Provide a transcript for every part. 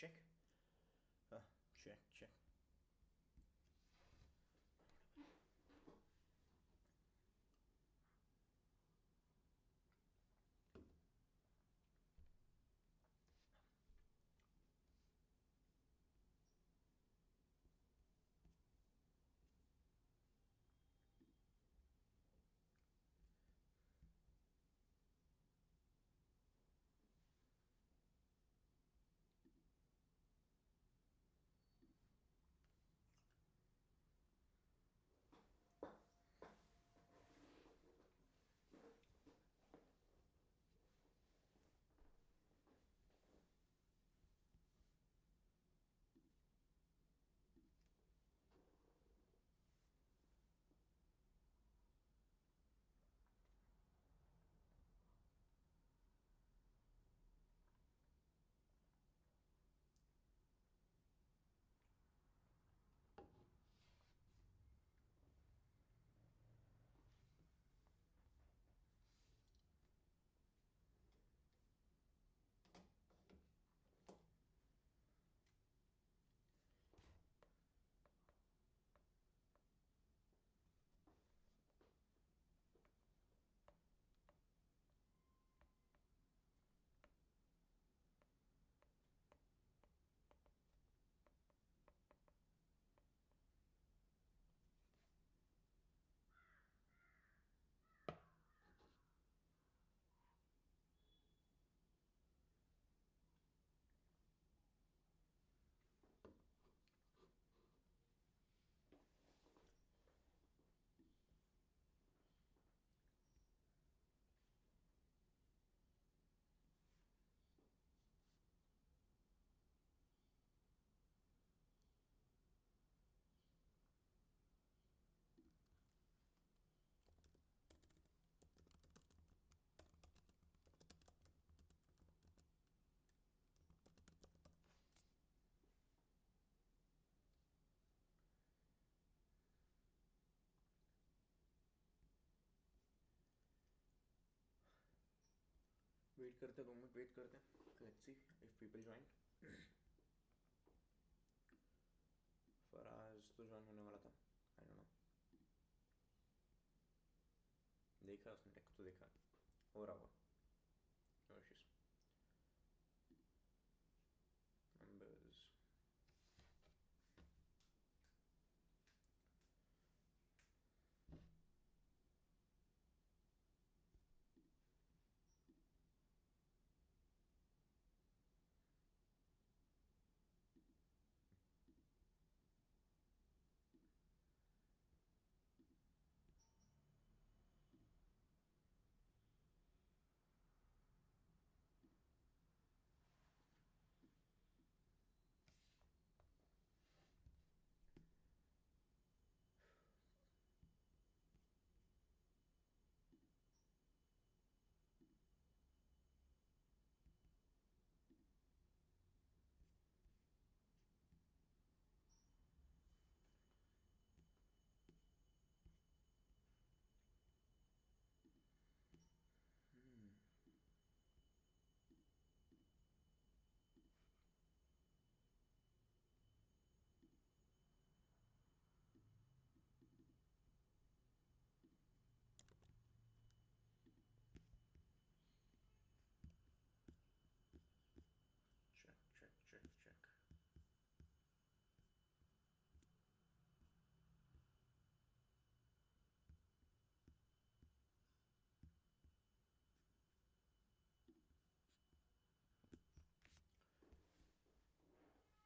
check. Check. Wait करते 2 minute wait करते हैं. Let's see if people join. Faraz तो ज्वाइन होने वाला था. I don't know. देखा उसने टेक्स्ट तो देखा. हो रहा होगा. No issues. Numbers. Check.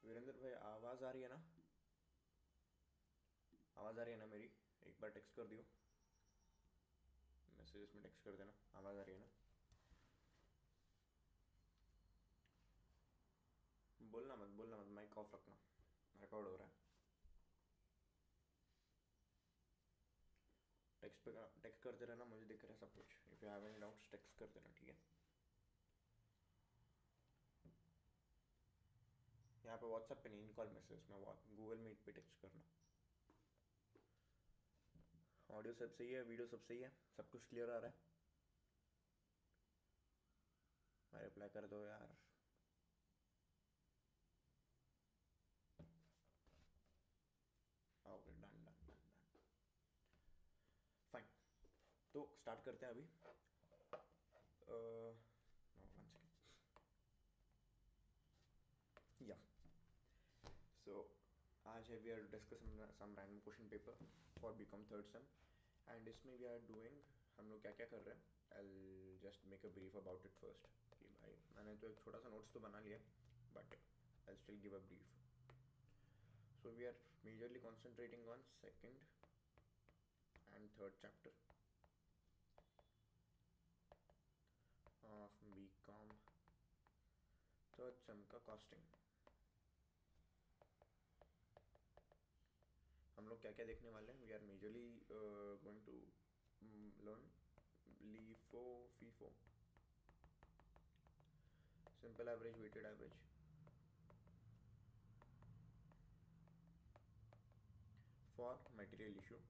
Virendra भाई आवाज़ आ रही है ना? आवाज़ आ रही है ना मेरी? एक बार टेक्स्ट कर दियो. मैसेजेस में टेक्स्ट कर देना. आवाज़ आ रही है ना? बोलना मत. माइक ऑफ रखना. रिकॉर्ड हो रहा है. टेक्स्ट करते रहना. मुझे दिख रहा है सब कुछ. If you have any doubts text कर देना. ठीक है. यहाँ पे व्हाट्सएप पे नहीं. इन कॉल मैसेज में गूगल मीट पे टेक्स्ट करना. ऑडियो सब सही है. वीडियो सब सही है. सब कुछ क्लियर आ रहा है. मैं रिप्लाई कर दो यार. तो स्टार्ट करते हैं अभी. One second. या सो आज है we are discuss some random question paper for B Com third sem. And इसमें वी आर डूइंग, हम लोग क्या क्या कर रहे हैं. I just make a brief about it first. कि भाई मैंने तो एक छोटा सा नोट्स तो बना लिया, but I still give a brief. So we are majorly concentrating on second and third chapter of B Com third sem का कॉस्टिंग. हम लोग क्या क्या देखने वाले हैं. We are majorly going to learn LIFO, FIFO, simple average, weighted average, for material issue.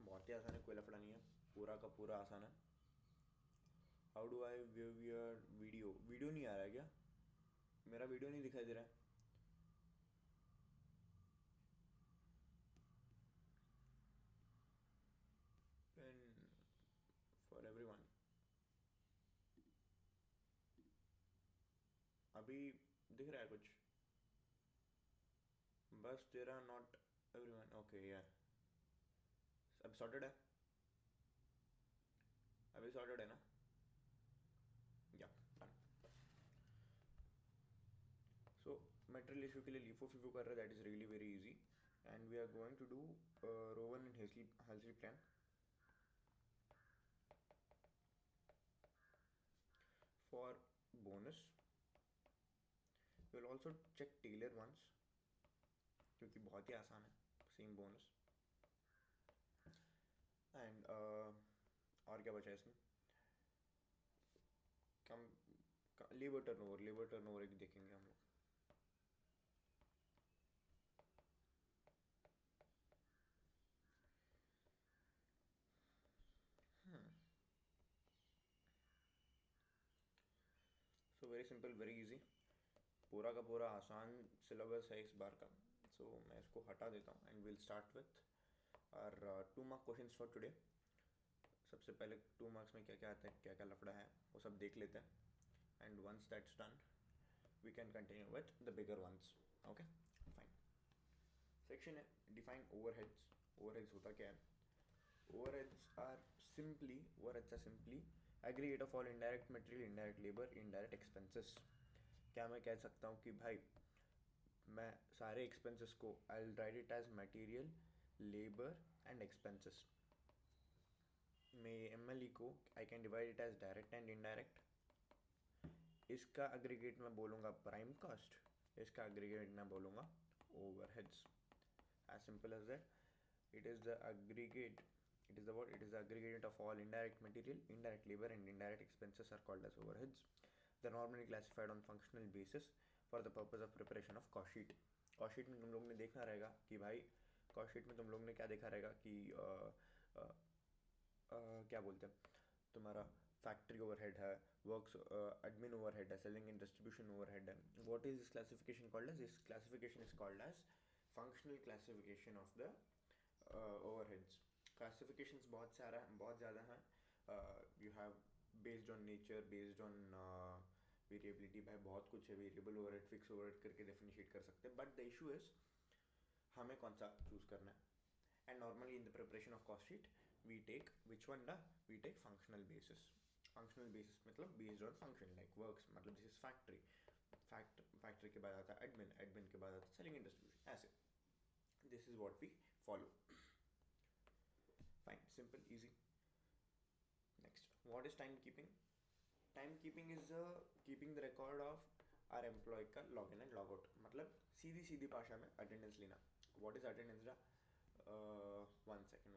बहुत ही आसान है, कोई लफड़ा नहीं है, पूरा का पूरा आसान है. How do eye view your video. Video नहीं आ रहा है क्या? मेरा वीडियो नहीं दिखाई दे रहा है. Pen for everyone. अभी दिख रहा है कुछ? बस तेरा, नॉट एवरीवन. ओके यार, अब सॉर्टेड है. अभी सॉर्टेड है ना? या सो मेटेरियल इशू के लिए LIFO FIFO कर रहे हैं. That is really very easy. And we are going to do Rowan and Halsey plan. For bonus will also check Taylor once, क्योंकि बहुत ही आसान है. Same bonus. एंड और क्या बचा है इसमें? कम लेबर टर्नओवर एक देखेंगे हम लोग. So very simple, very easy. पूरा का पूरा आसान सिलेबस है इस बार का. सो मैं इसको हटा देता हूँ एंड विल स्टार्ट विथ और 2 मार्क क्वेश्चन फॉर टुडे. सबसे पहले 2 मार्क्स में क्या क्या आता है, क्या क्या लफड़ा है, वो सब देख लेते हैं. And once that's done we can continue with the bigger ones. Okay fine. Section है डिफाइन ओवरहेड्स. ओवरहेड्स होता क्या है? Overheads are simply aggregate of all indirect material, indirect labor, indirect expenses. क्या मैं कह सकता हूँ कि भाई मैं सारे एक्सपेंसेस को I'll write it as material, labor and expenses. मैं MLE को I can divide it as direct and indirect. इसका aggregate मैं बोलूँगा प्राइम कॉस्ट, इसका aggregate मैं बोलूँगा overheads. As simple as that. It is the aggregate. It is the aggregate of all indirect material, indirect labor and indirect expenses are called as overheads. They are normally classified on functional basis for the purpose of preparation of cost sheet. cost sheet में तुम लोग ने देखना रहेगा कि भाई cost sheet में तुम लोग ने क्या देखा रहेगा कि क्या बोलते हैं, तुम्हारा फैक्ट्री ओवरहेड है, वर्क्स एडमिन ओवरहेड है, सेलिंग एंड डिस्ट्रीब्यूशन ओवरहेड है. What is this classification called as? This classification is called as functional classification of the overheads. Classifications बहुत ज़्यादा हैं. You have based on nature, based on variability. भाई बहुत कुछ है. Variable overhead, fix overhead करके differentiate कर सकते हैं. बट द इशू इज हमें कौन सा चूज़ करना है. And normally in the preparation of cost sheet we take which one ना, we take functional basis. Functional basis मतलब based on function, like works मतलब दिस इज फैक्ट्री. फैक्ट्री के बाद आता है एडमिन, एडमिन के बाद आता है सेलिंग एंड डिस्ट्रीब्यूशन. ऐसे this is what we follow. Fine, simple, easy. Next, what is timekeeping? Timekeeping is keeping the record of our employee का login and logout. मतलब सीधी भाषा में attendance लेना. What is attendance? One second.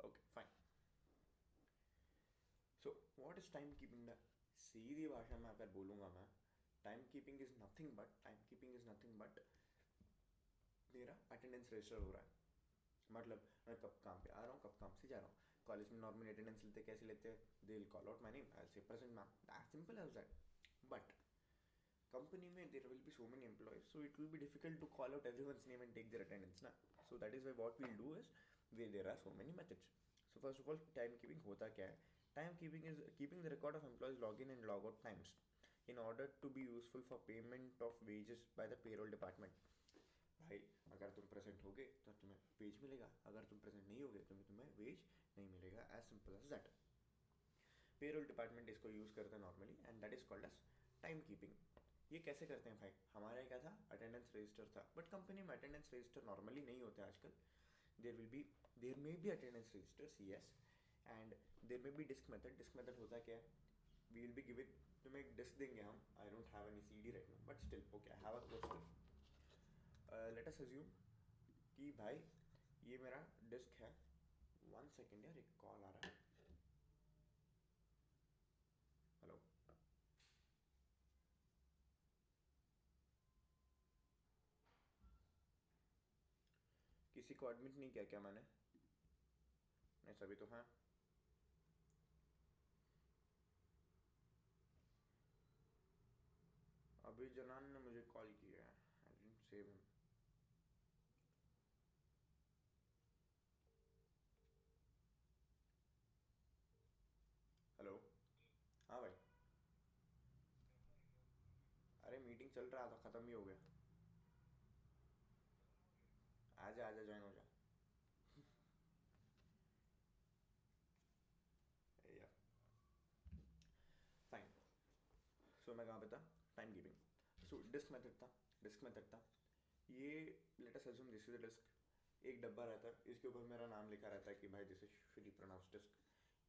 Okay, fine. So what is timekeeping? सीधी भाषा में अगर बोलूँगा मैं time keeping is nothing but मेरा अटेंडेंस रजिस्टर हो रहा है. मतलब मैं कब काम पे आ रहा हूँ, कब काम से जा रहा हूँ. कॉलेज में नॉर्मली अटेंडेंस लेते कैसे लेते हैं, they will call out my name, I will say present ma'am, that simple as that. But company में there will be so many employees, so it will be difficult to call out everyone's name and take their attendance na. So that is why what we'll do is there are so many methods. So first of all, time keeping होता क्या है? Time keeping is keeping the record of employees login and log out times in order to be useful for payment of wages by the payroll department. भाई अगर तुम present होगे तो तुम्हें veg मिलेगा, अगर तुम प्रेजेंट नहीं होगे तो तुम्हें वेज नहीं मिलेगा. As simple as that. Payroll department इसको यूज़ करता है normally and that is called as time keeping. ये कैसे करते हैं भाई? हमारा क्या था, अटेंडेंस रजिस्टर था. बट कंपनी में अटेंडेंस रजिस्टर नॉर्मली नहीं होता है आजकल. There may be attendance registers, yes, and there may be disk method होता क्या है? वी विल बी गिविंग, तुम्हें एक डिस्क देंगे हम. I don't have any CD right now, but still okay, I have a question. Late us assume कि भाई ये मेरा डिस्क है. 1 सेकेंड यार, एक कॉल आ रहा है. हेलो. किसी को एडमिट नहीं किया क्या मैंने? नहीं, सभी तो हैं. अभी जनान ने मुझे कॉल किया है. I didn't save him. Hello. हाँ भाई. अरे मीटिंग चल रहा था, ख़त्म ही हो गया. आजा आजा, ज्वाइन हो जा. या फाइन. सो मैं कहाँ पे था? Time keeping. So disk method था. ये let us assume this is a disk. एक डब्बा रहता है, इसके ऊपर मेरा नाम लिखा रहता है कि भाई this is Shri Pranav disk.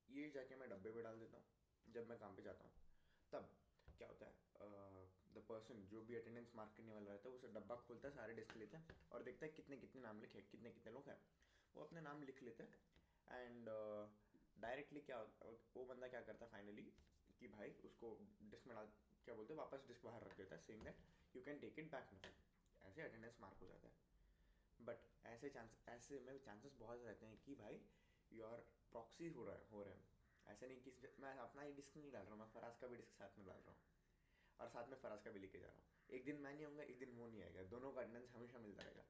ये जाके मैं डब्बे पे डाल देता हूँ जब मैं काम पे जाता हूँ. तब क्या होता है, द पर्सन जो भी अटेंडेंस मार्क करने वाला रहता है, उसे डब्बा खोलता है, सारे डिस्क लेता है और देखता है कितने कितने नाम लिखे, कितने कितने लोग हैं. वो अपने नाम लिख लेते हैं एंड डायरेक्टली क्या, वो बंदा क्या करता है फाइनली कि भाई उसको डिस्क में डाल, क्या बोलते हैं, वापस डिस्क बाहर रख देता है, saying that you can take it back now. ऐसे अटेंडेंस मार्क हो जाता है. बट ऐसे में चांसेस बहुत रहते हैं कि भाई योर प्रॉक्सी हो रहे हैं. ऐसे नहीं कि मैं अपना ही डिस्क नहीं डाल रहा हूँ, मैं फराज का भी डिस्क साथ में डाल रहा हूँ और साथ में फराज का भी लेके जा रहा हूँ. एक दिन मैं नहीं आऊँगा, एक दिन वो नहीं आएगा, दोनों का अटेंडेंस हमेशा मिलता रहेगा.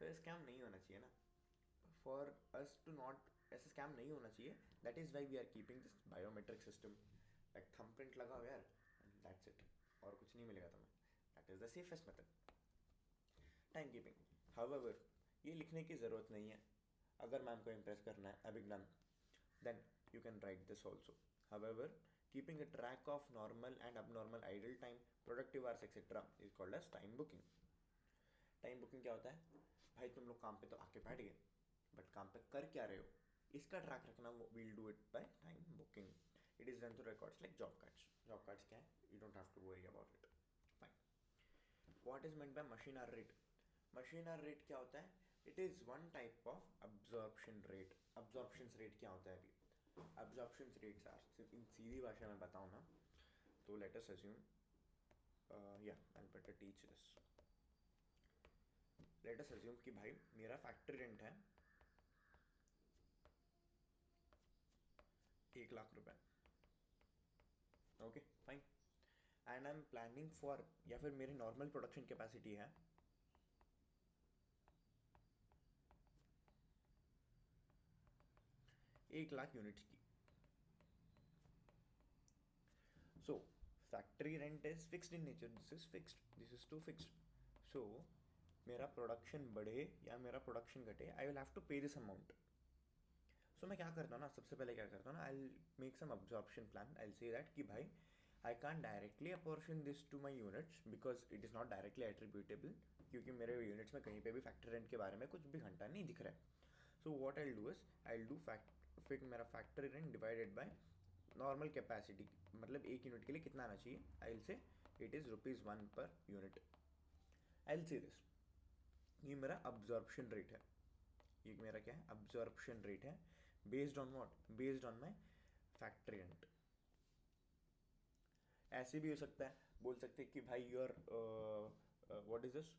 तो ये स्कैम नहीं होना चाहिए ना. फॉर अस टू नॉट, ऐसे स्कैम नहीं होना चाहिए. That is why we are keeping this biometric system. Like thumb print लगाओ यार, दैट्स इट. और कुछ नहीं मिलेगा तुम्हें. That is the safest method, time keeping. However, ये लिखने की ज़रूरत नहीं है. अगर मैम को इम्प्रेस करना है, अभिज्ञान, then you can write this also. However, keeping a track of normal and abnormal idle time, productive hours, etc. is called as time booking. Time booking क्या होता है? भाई तुम लोग काम पे तो आके बैठ गए, बट काम पे कर क्या रहे हो, इसका ट्रैक रखना. We'll do it by time booking. It is done through records like job cards. Job cards क्या है? You don't have to worry about it. Fine. What is meant by machine hour rate? Machine hour rate क्या होता है? It is one type of absorption rate. Absorption rate क्या होता है? अभी absorption rates are, इन सीधी भाषा में बताऊँ ना, तो let us assume, I'll better teach this. Let us assume कि भाई मेरा फैक्ट्री रेंट है 1,00,000 रुपए. Okay fine. And I am planning for, या फिर मेरी नॉर्मल प्रोडक्शन कैपेसिटी है 1,00,000 यूनिट्स की. So factory rent is fixed in nature. This is too fixed. So मेरा प्रोडक्शन बढ़े या मेरा प्रोडक्शन घटे, आई विल हैव टू पे दिस अमाउंट. सो मैं क्या करता हूँ ना, सबसे पहले क्या करता हूँ ना, I will make some absorption plan. I will say that कि भाई I can't directly apportion this to my units because it is not directly attributable, क्योंकि मेरे यूनिट्स में कहीं पे भी फैक्ट्री रेंट के बारे में कुछ भी घंटा नहीं दिख रहा है. So what I do is, I do फिर मेरा factory rent divided by normal capacity, मतलब एक यूनिट के लिए कितना आना चाहिए. आई विल से it is ₹1 per unit. I will से दिस, ये मेरा अब्जॉर्प्शन रेट है. ये मेरा क्या है? अब्जॉर्प्शन रेट है. Based on what? Based on my factory rent. ऐसे भी हो सकता है बोल सकते कि भाई your what is this,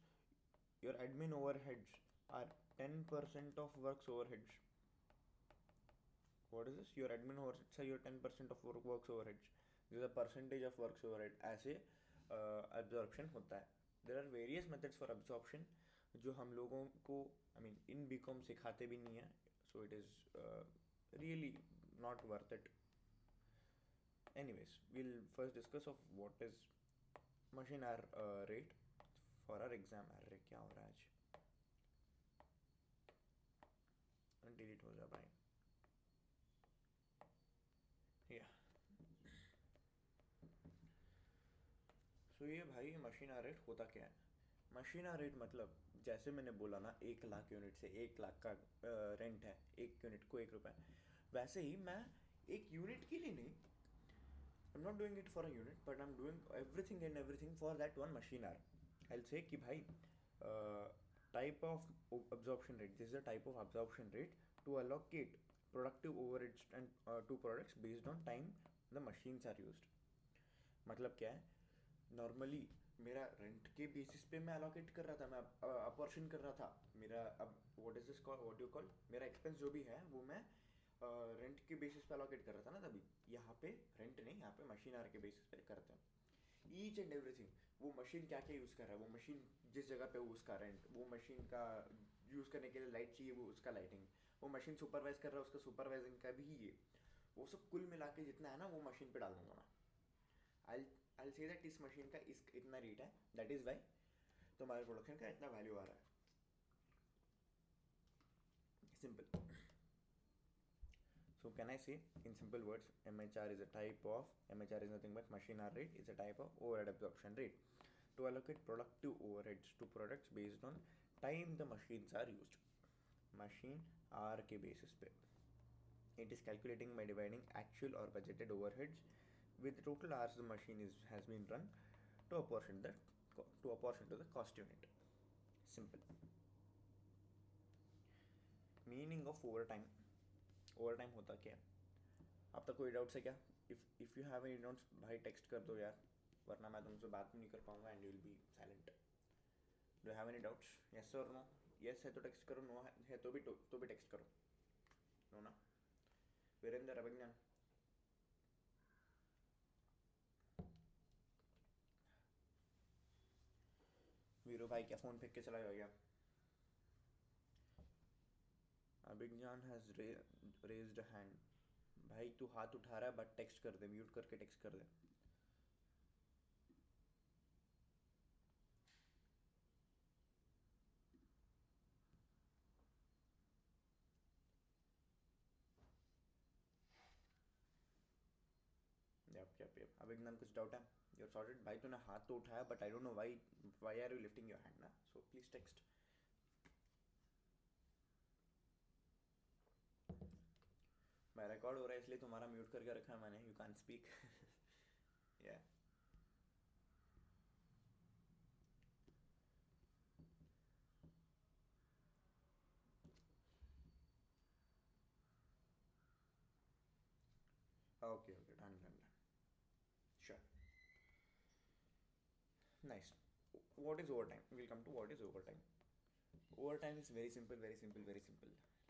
your admin overheads are 10% of works overheads. What is this? Your admin overheads are your 10% of works overheads. This is a percentage of works overhead. ऐसे absorption होता है. There are various methods for absorption जो हम लोगों को in BCom सिखाते भी नहीं है. So it is really not worth it. Anyways, we'll first discuss of what is machine hour rate for our exam. अरे क्या हो रहा है आज? Delete हो जा भाई. Yeah. तो ये भाई मशीन आर रेट होता क्या है? मशीन आर रेट मतलब जैसे मैंने बोला ना, 1 लाख यूनिट से 1 लाख का रेंट है, एक यूनिट को 1 रुपये. वैसे ही मैं एक यूनिट के लिए नहीं, I am not doing it for a unit, but I am doing everything and everything for that one machine hour. I will say कि भाई type of absorption rate, this is a type of absorption rate to allocate productive overheads and to products based on time the machines are used. मतलब क्या है? Normally मेरा rent के basis पे मैं allocate कर रहा था, मैं अपॉर्शन कर रहा था मेरा. अब what is this call, what you call, मेरा एक्सपेंस जो भी है वो मैं रेंट के बेसिस पे अलोकेट कर रहा था ना तभी. यहाँ पे रेंट नहीं, यहाँ पे मशीन आर के बेसिस पे करते हैं. ईच एंड एवरीथिंग, वो मशीन क्या क्या यूज़ कर रहा है, वो मशीन जिस जगह पे उसका रेंट, वो मशीन का यूज़ करने के लिए लाइट चाहिए, वो उसका लाइटिंग, वो मशीन सुपरवाइज कर रहा है, उसका सुपरवाइजिंग का भी ये, वो सब कुल मिला के जितना है ना वो मशीन पे डाल दूंगा मैं. I'll say that इस मशीन का इस इतना रेट है, दैट इज़ वाई तुम्हारे प्रोडक्शन का इतना वैल्यू आ रहा है. Simple. So can I say in simple words, MHR is a type of, MHR is nothing but machine hour rate, is a type of overhead absorption rate to allocate productive overheads to products based on time the machines are used. Machine hour के basis पे. It is calculating by dividing actual or budgeted overheads with the total hours the machine has been run to apportion to the cost unit. Simple. Meaning of overtime. Overtime होता क्या है? अब तक कोई doubts है क्या? If you have any doubts भाई text कर दो यार, वरना मैं तुमसे बात भी नहीं कर पाऊंगा and you will be silent. Do have any doubts? Yes और नो? यस है तो टेक्स्ट करो, नो है तो भी टेक्स्ट करो. नो ना? वीरेंद्र, अभिज्ञान. वीरू भाई क्या फ़ोन फेंक के चला गया? अभिज्ञान हैज़ रेज्ड अ हैंड. भाई तू हाथ उठा रहा है बट टेक्स्ट कर दे, म्यूट करके टेक्स्ट कर दे. यप. अभिज्ञान कुछ डाउट है? You're sorted. भाई तूने हाथ तो उठाया but I don't know why are you lifting your hand ना, सो प्लीज टेक्स्ट. मैं रिकॉर्ड हो रहा है इसलिए तुम्हारा म्यूट करके रखा है मैंने, यू कैन स्पीक. या okay, done. Sure. Nice. What is overtime? We'll come to what is overtime. Overtime is very simple.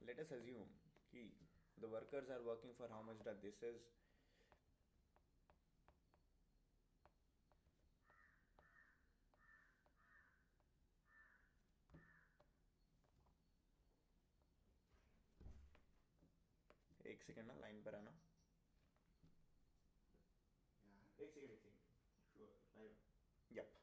Let us assume कि the workers are working for how much that this is. एक second ना line पर आना. एक second. Sure. Yup.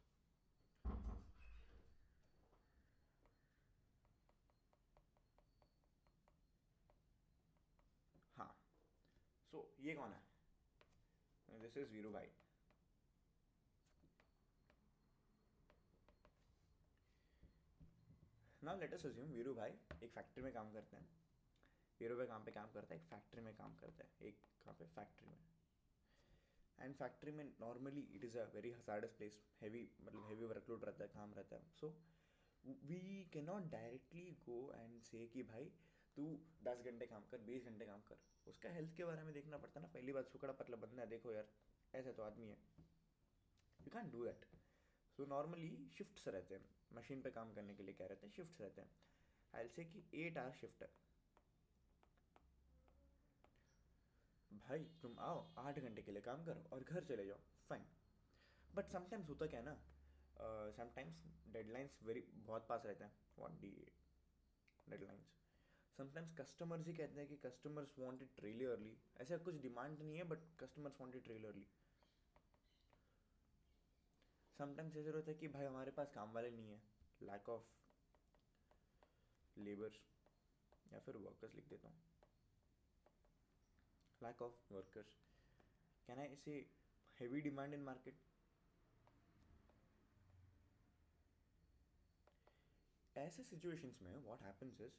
हाँ. सो ये कौन है? दिस इज वीरू भाई. Now let us assume Veeru भाई एक फैक्ट्री में काम करते हैं. वीरू भाई काम पे काम करता है, एक फैक्ट्री में काम करता है. एक कहाँ पे? फैक्ट्री में. एंड फैक्ट्री में normally it is a very hazardous place. मतलब हैवी वर्कलोड रहता है, काम रहता है. So we can not directly go and say कि भाई तू 10 घंटे काम कर, 20 घंटे काम कर. उसका हेल्थ के बारे में देखना पड़ता है ना. पहली बात, सुखड़ा पतला बंदा है, देखो यार ऐसा तो आदमी है. You can do that. So normally shifts रहते हैं, मशीन पे काम करने के लिए क्या रहते हैं, शिफ्ट्स रहते हैं. आई विल से कि 8 आवर शिफ्ट है. भाई तुम आओ 8 घंटे के लिए काम करो और घर चले जाओ, फाइन. बट समटाइम्स होता क्या है ना, समटाइम्स डेडलाइंस वेरी बहुत पास रहते हैं. What the deadlines, sometimes customers ही कहते हैं कि customers want it really early. ऐसा कुछ डिमांड नहीं है but customers want it really early. Sometimes ऐसे होता है कि भाई हमारे पास काम वाले नहीं है, लैक ऑफ लेबर्स, या फिर वर्कर्स लिख देता हूँ, lack of workers. Can I say heavy demand in market. ऐसे सिचुएशंस में व्हाट हैपन्स इज,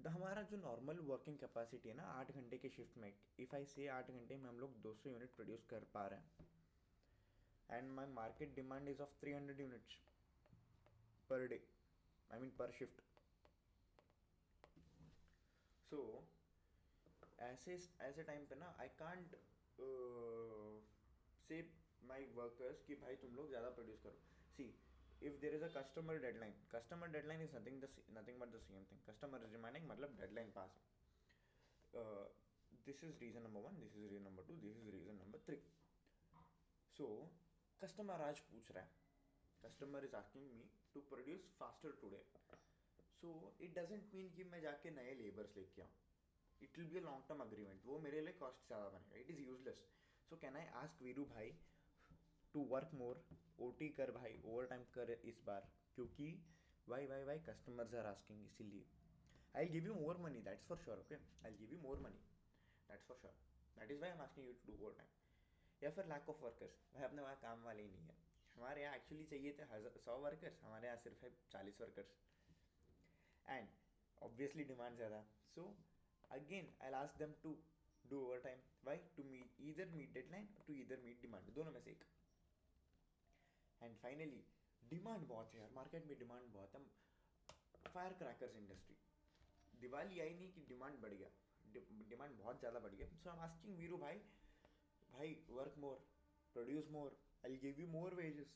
हमारा जो नॉर्मल वर्किंग कैपेसिटी है ना 8 घंटे के शिफ्ट में, इफ़ आई से 8 घंटे में हम लोग 200 यूनिट प्रोड्यूस कर पा रहे हैं, and my market demand is of 300 units per day, I mean पर शिफ्ट. सो ऐसे ऐसे टाइम पे ना I can't say my workers कि भाई तुम लोग ज़्यादा प्रोड्यूस करो. सी, if there is a customer deadline is nothing but the same thing. Customer is demanding मतलब deadline pass. This is reason number 1, this is reason number 2, this is reason number 3. So customer आज पूछ रहा है, customer is asking me to produce faster today. So it doesn't mean कि मैं जाके नए labours लेके आऊँ. It will be a long term agreement. वो मेरे लिए कॉस्ट ज़्यादा बनेगा. It is useless. So can I ask Veeru भाई टू वर्क मोर, OT कर भाई, ओवर टाइम कर इस बार, क्योंकि वाई कस्टमर्स आर आस्किंग, इसीलिए. I give you more money, that's for sure. Okay, I give you more money, that's for sure. That is why I am asking you to do overtime. या फिर lack of workers, भाई अपने वहाँ काम वाले ही नहीं है. हमारे यहाँ एक्चुअली चाहिए थे 100 वर्कर्स, हमारे यहाँ सिर्फ है 40 वर्कर्स, एंड ऑब्वियसली डिमांड ज़्यादा. So again I ask them to do overtime. Why? To meet deadline, to either meet demand, दोनों में से एक. एंड फाइनली डिमांड बहुत है यार, मार्केट में डिमांड बहुत है. फायर क्रैकर्स इंडस्ट्री, दिवाली आई नहीं कि डिमांड बढ़ गया, डिमांड बहुत ज़्यादा बढ़ गया. So I am asking Veeru भाई work more, produce more, I give you more wages.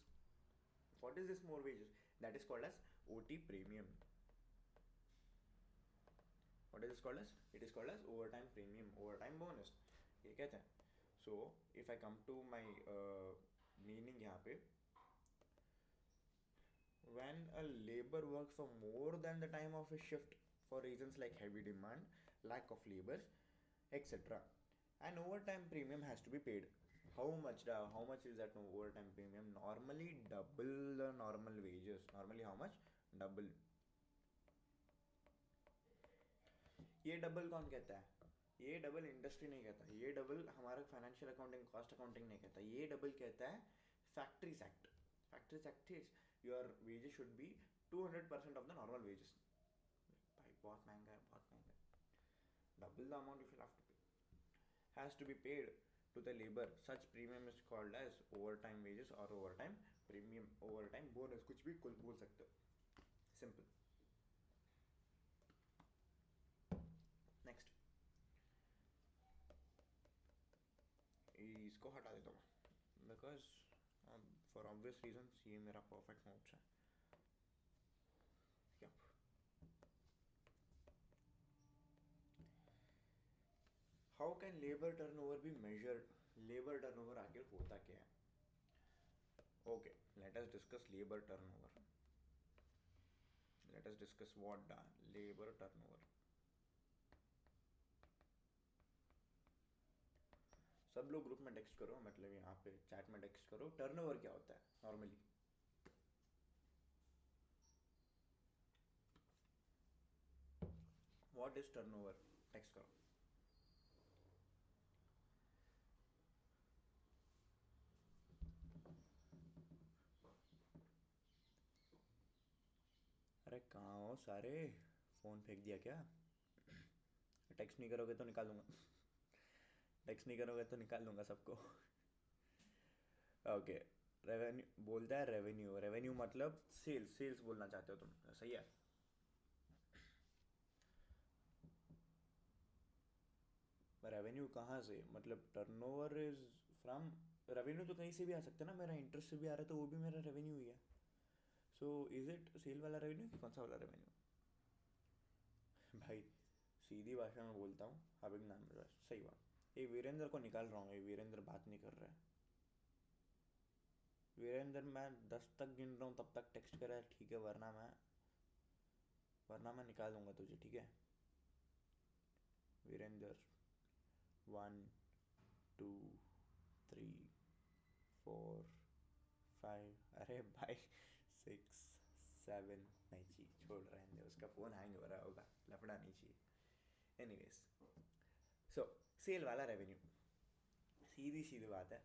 What is this more wages? That is called as OT premium. What is this called as? It is called as overtime premium, overtime bonus, ये कहते हैं. So if I come to my meaning यहाँ पे, when a labor works for more than the time of his shift for reasons like heavy demand, lack of labors, etc., an overtime premium has to be paid. How much is that overtime premium? Normally double the normal wages. Normally how much? Double. ये double कौन कहता है? ये double industry नहीं कहता, ये double हमारा financial accounting, cost accounting नहीं कहता. ये डबल कहता है factories act. Factories act is your wages should be 200% of the normal wages. भाई बहुत महंगा है, बहुत महंगा है. Double the amount you should have to pay has to be paid to the labor. Such premium is called as overtime wages or overtime premium, overtime bonus, कुछ भी कुल बोल सकते हो. Simple. Next, इसको हटा देता हूँ बिकॉज फॉर ऑब्वियस रीजन्स ये मेरा परफेक्ट नोट्स है. Yup. How can labour turnover be measured? Labour turnover आखिर होता क्या है? Okay, let us discuss labour turnover. Let us discuss what the labour turnover. सब लोग ग्रुप में टेक्स्ट करो, मतलब यहाँ पे चैट में टेक्स्ट करो, टर्नओवर क्या होता है normally. What is turnover? Text करो. अरे कहाँ हो सारे? फ़ोन फेंक दिया क्या? टेक्स्ट नहीं करोगे तो निकाल दूंगा. टेक्स्ट नहीं करोगे तो निकाल दूंगा सबको. ओके, रेवेन्यू बोलता है. रेवेन्यू, रेवेन्यू मतलब सेल्स. सेल्स बोलना चाहते हो तुम, सही है. रेवेन्यू कहाँ से? मतलब टर्नओवर इज फ्रॉम रेवेन्यू तो कहीं से भी आ सकता है ना, मेरा इंटरेस्ट से भी आ रहा है तो वो भी मेरा रेवेन्यू ही है. सो इज इट सेल वाला रेवेन्यू कि कौन सा वाला रेवेन्यू? भाई सीधी भाषा में बोलता हूँ, हैविंग नाम सही बात. ये वीरेंद्र को निकाल रहा हूँ, ये वीरेंद्र बात नहीं कर रहा है. वीरेंद्र मैं 10 तक गिन रहा हूँ तब तक टेक्स्ट करा है, ठीक है, वरना मैं निकाल दूंगा तुझे, ठीक है. वीरेंद्र 1 2 3 4 5, अरे भाई 6 7, नहीं चाहिए, छोड़ रहे हैं, उसका फ़ोन हैंग हो रहा होगा, लफड़ा नहीं चाहिए. एनीवेज, सो सेल वाला रेवेन्यू, सीधी सीधी बात है.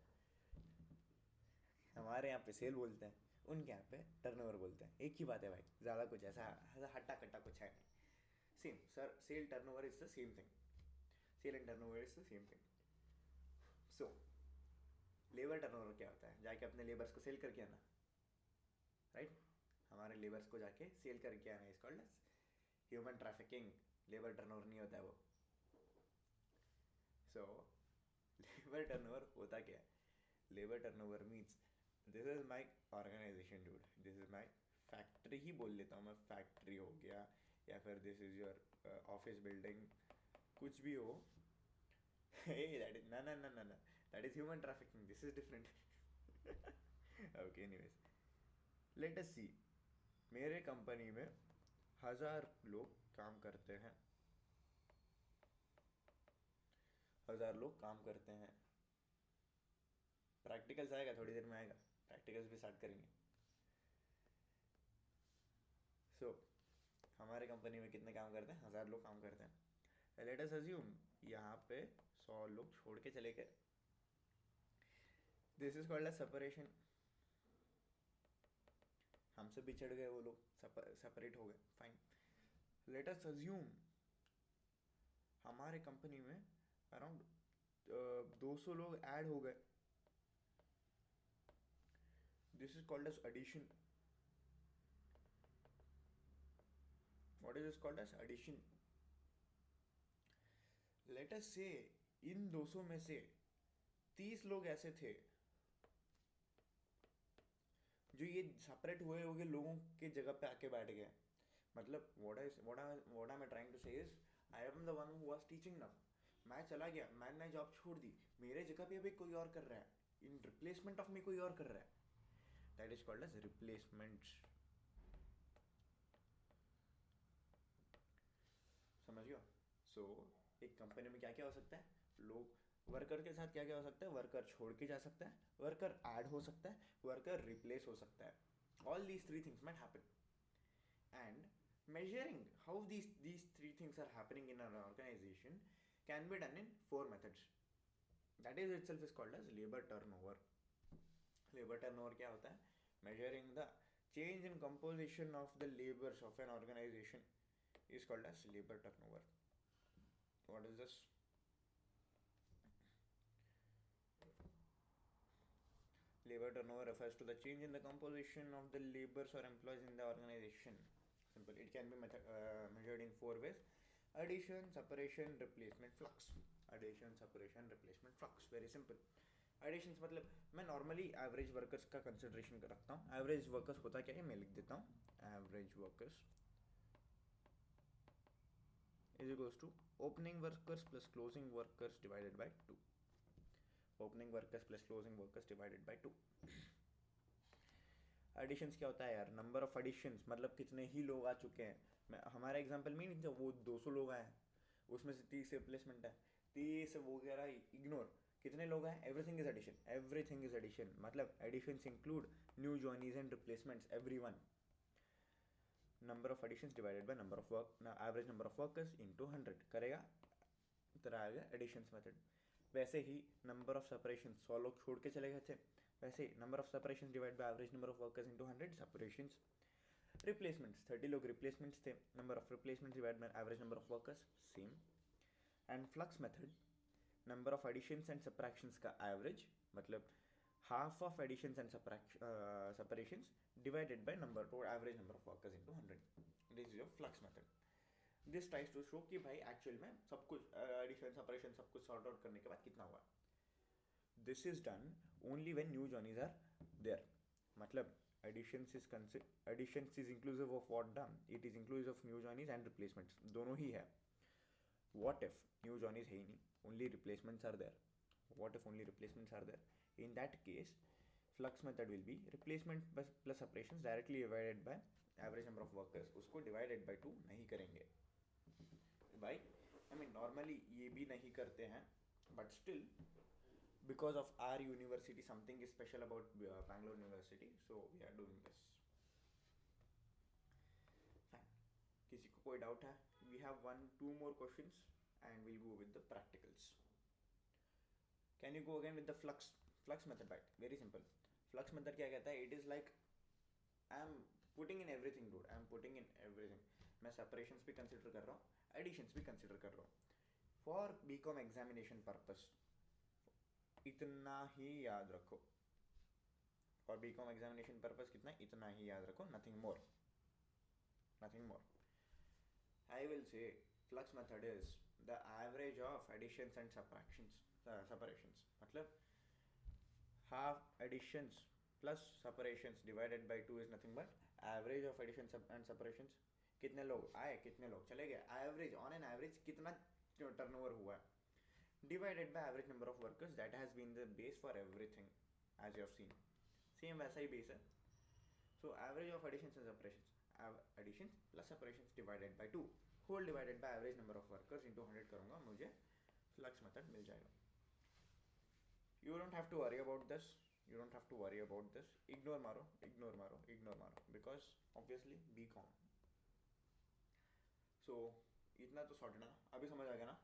हमारे यहाँ पे सेल बोलते हैं, उनके यहाँ पे टर्नओवर बोलते हैं, एक ही बात है भाई, ज़्यादा कुछ ऐसा हट्टा कट्टा कुछ है नहीं. Same sir, sale turnover is the same thing. Sale and turnover is the same thing. So labour turnover क्या होता है? जाके अपने लेबर्स को सेल करके आना, राइट? हमारे लेबर्स को जाके सेल करके आना is called human trafficking. Labour turnover नहीं होता है वो. सो लेबर टर्नओवर होता क्या है? Labour turnover means this is my organisation dude, this is my factory ही बोल लेता हूँ मैं, फैक्ट्री हो गया, या फिर this is your office building, कुछ भी हो. Hey, that is no, no, no, no, no. That is human trafficking. This is different. Okay, anyways, let us see. मेरे कंपनी में 1000 लोग काम करते हैं. 1000 लोग काम करते हैं. प्रैक्टिकल्स आएगा थोड़ी देर में, आएगा प्रैक्टिकल्स भी स्टार्ट करेंगे. सो हमारे कंपनी में कितने काम करते हैं? 1000 लोग काम करते हैं. लेट अस अज्यूम यहाँ पे 100 लोग छोड़ के चले गए. This is called a separation. हमसे बिछड़ गए वो लोग, सेपरेट हो गए, फाइन. लेट अस अज्यूम हमारे कंपनी में अराउंड 200 लोग ऐड हो गए. This is called as addition. What is this called as addition? Let us say in 200 में से 30 लोग ऐसे थे जो ये सेपरेट हुए हुए लोगों के जगह पे आके बैठ गए. मतलब what I am trying to say is, I am the one who was teaching now. मैं चला गया, मैंने जॉब छोड़ दी, मेरे जगह पे अभी कोई और कर रहा है, इन रिप्लेसमेंट ऑफ मी कोई और कर रहा है. That is called as replacement. समझ गया? सो एक कंपनी में क्या क्या हो सकता है? लोग, वर्कर के साथ क्या क्या हो सकता है? वर्कर छोड़ के जा सकता है, वर्कर ऐड हो सकता है, वर्कर रिप्लेस हो सकता है. All these three things might happen. And measuring how these three things are happening in an organization can be done in 4 methods. That is itself is called as labor turnover. Labor turnover क्या होता है? Measuring the change in composition of the labors of an organization is called as labor turnover. What is this? Labor turnover refers to the change in the composition of the laborers or employees in the organization. Simple. It can be measured in 4 ways: addition, separation, replacement, flux. Addition, separation, replacement, flux. Very simple. Additions मतलब मैं normally average workers का consideration रखता हूँ. Average workers होता क्या है, मैं लिख देता हूँ. Average workers is equals to opening workers plus closing workers divided by 2. Opening workers plus closing workers divided by 2. Additions क्या होता है यार? नंबर ऑफ एडिशंस, मतलब कितने ही लोग आ चुके हैं. मैं हमारा एग्जांपल में नहीं, वो 200 लोग आए हैं, उसमें से 30 रिप्लेसमेंट है, 30 वगैरह इग्नोर. कितने लोग हैं? Everything is addition. Everything is addition मतलब additions include new joinees and replacements, everyone. Number of additions divided by number of work, average number of workers into 100 करेगा, तरह आएगा एडिशंस मेथड. वैसे ही नंबर ऑफ सेपरेशन, 100 लोग छोड़ के चले गए थे, वैसे ही number of separation divide by average number of workers into 100 separations. Replacements, 30 लोग रिप्लेसमेंट्स थे, number of replacements divide by average number of workers, same. And flux method, number of additions and subtractions का average, मतलब half of additions and separations divided by number or average number of workers into 100. This is your flux method. This tries to show कि भाई actual में सब कुछ addition separation सब कुछ sort out करने के बाद कितना हुआ. This is done only when new joinees are there. मतलब additions is inclusive of what done? It is inclusive of new joinees and replacements. दोनों ही है. What if new joinees है ही नहीं? Only replacements are there. What if only replacements are there? In that case, flux method will be replacement plus separations directly divided by average number of workers. उसको divided by 2 नहीं करेंगे. Why? I mean normally ये भी नहीं करते हैं, but still because of our university something is special about Bangalore University, so we are doing this. Fine. किसी को कोई डाउट है? We have 2 more questions and we'll go with the practicals. Can you go again with the flux method? Right, very simple. Flux method क्या कहता है? It is like I am putting in everything, dude. I am putting in everything. मैं separations भी consider कर रहा हूँ, additions भी consider कर रहा हूँ. For BCom examination purpose, इतना ही याद रखो. For BCom examination purpose कितना? इतना ही याद रखो. Nothing more. Nothing more. I will say flux method is the average of additions and separations. मतलब half additions plus separations divided by 2 is nothing but average of additions and separations. कितने लोग आए, कितने लोग चले गए, average on an average कितना turnover हुआ है, divided by average number of workers. That has been the base for everything as you have seen. Same वैसा ही base है. So average of additions and separations, additions plus separations divided by 2 whole divided by average number of workers into 100 करूँगा, मुझे flux method मिल जाएगा. You don't have to worry about this. You don't have to worry about this. Ignore मारो because obviously BCom. So इतना तो sorted है ना. अभी समझ आ गया ना?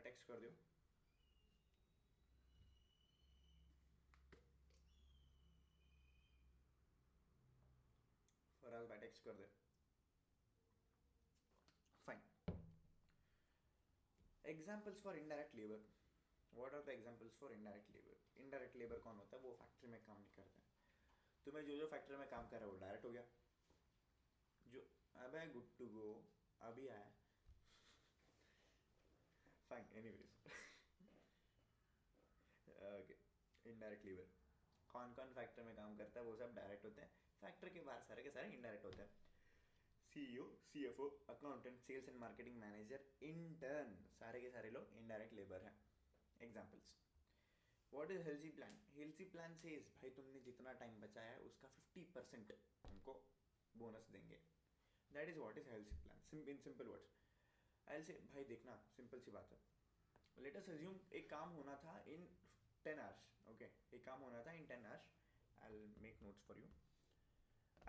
टेक्स्ट कर दियो. फराज भाई टेक्स्ट कर दे. Fine. Examples for indirect labor. What are the examples for indirect labor? Indirect labor कौन होता है? वो फैक्ट्री में काम नहीं करते हैं. तुम्हें जो फैक्ट्री में काम कर रहा है वो डायरेक्ट हो गया. जो अब है गुड टू गो अभी आया. Fine. Anyways okay. Indirect labour कौन कौन फैक्ट्री में काम करता है? वो सब डायरेक्ट होते हैं. फैक्ट्री के बाहर सारे के सारे इनडायरेक्ट होते हैं. CEO, CFO, accountant, sales and marketing manager, intern, सारे के सारे लोग इनडायरेक्ट लेबर हैं. Examples. What is Halsey plan? Halsey plan says भाई तुमने जितना टाइम बचाया है उसका 50% तुमको बोनस देंगे. That is what is Halsey plan in simple words. I say भाई देखना सिंपल सी बात है. लेट अस अज्यूम एक काम होना था इन 10 hours. ओके, एक काम होना था इन 10 hours. I will make notes for you.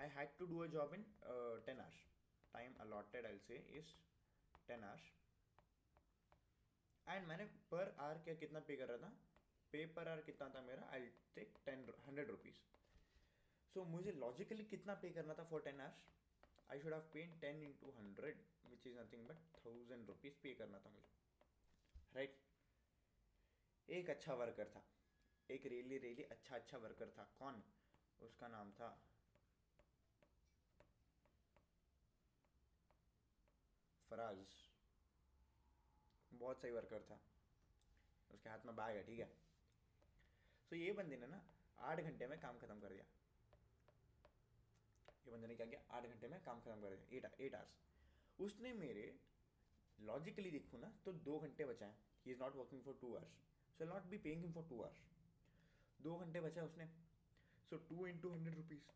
I had to do a job in 10 hours. Time allotted I'll say is 10 hours. And मैंने per hour क्या कितना पे कर रहा था? पे per hour कितना था मेरा? I'll take 100 rupees. So मुझे logically कितना पे करना था for 10 hours? I should have paid 10 into 100 which is nothing but 1000 rupees पे करना था मुझे. Right? एक अच्छा वर्कर था. एक really अच्छा वर्कर था. कौन? उसका नाम था फराज. बहुत सही वर्कर था. उसके हाथ में बैग है, ठीक है. सो ये बंदे ने ना 8 घंटे में काम खत्म कर दिया. ये बंदे ने क्या किया? 8 घंटे में काम खत्म कर दिया. 8 hours. उसने मेरे लॉजिकली देखूँ ना तो 2 घंटे बचाए. He is not working for 2 hours. So not be paying him for 2 hours. 2 घंटे बचाए उसने. सो 2 into 100 rupees.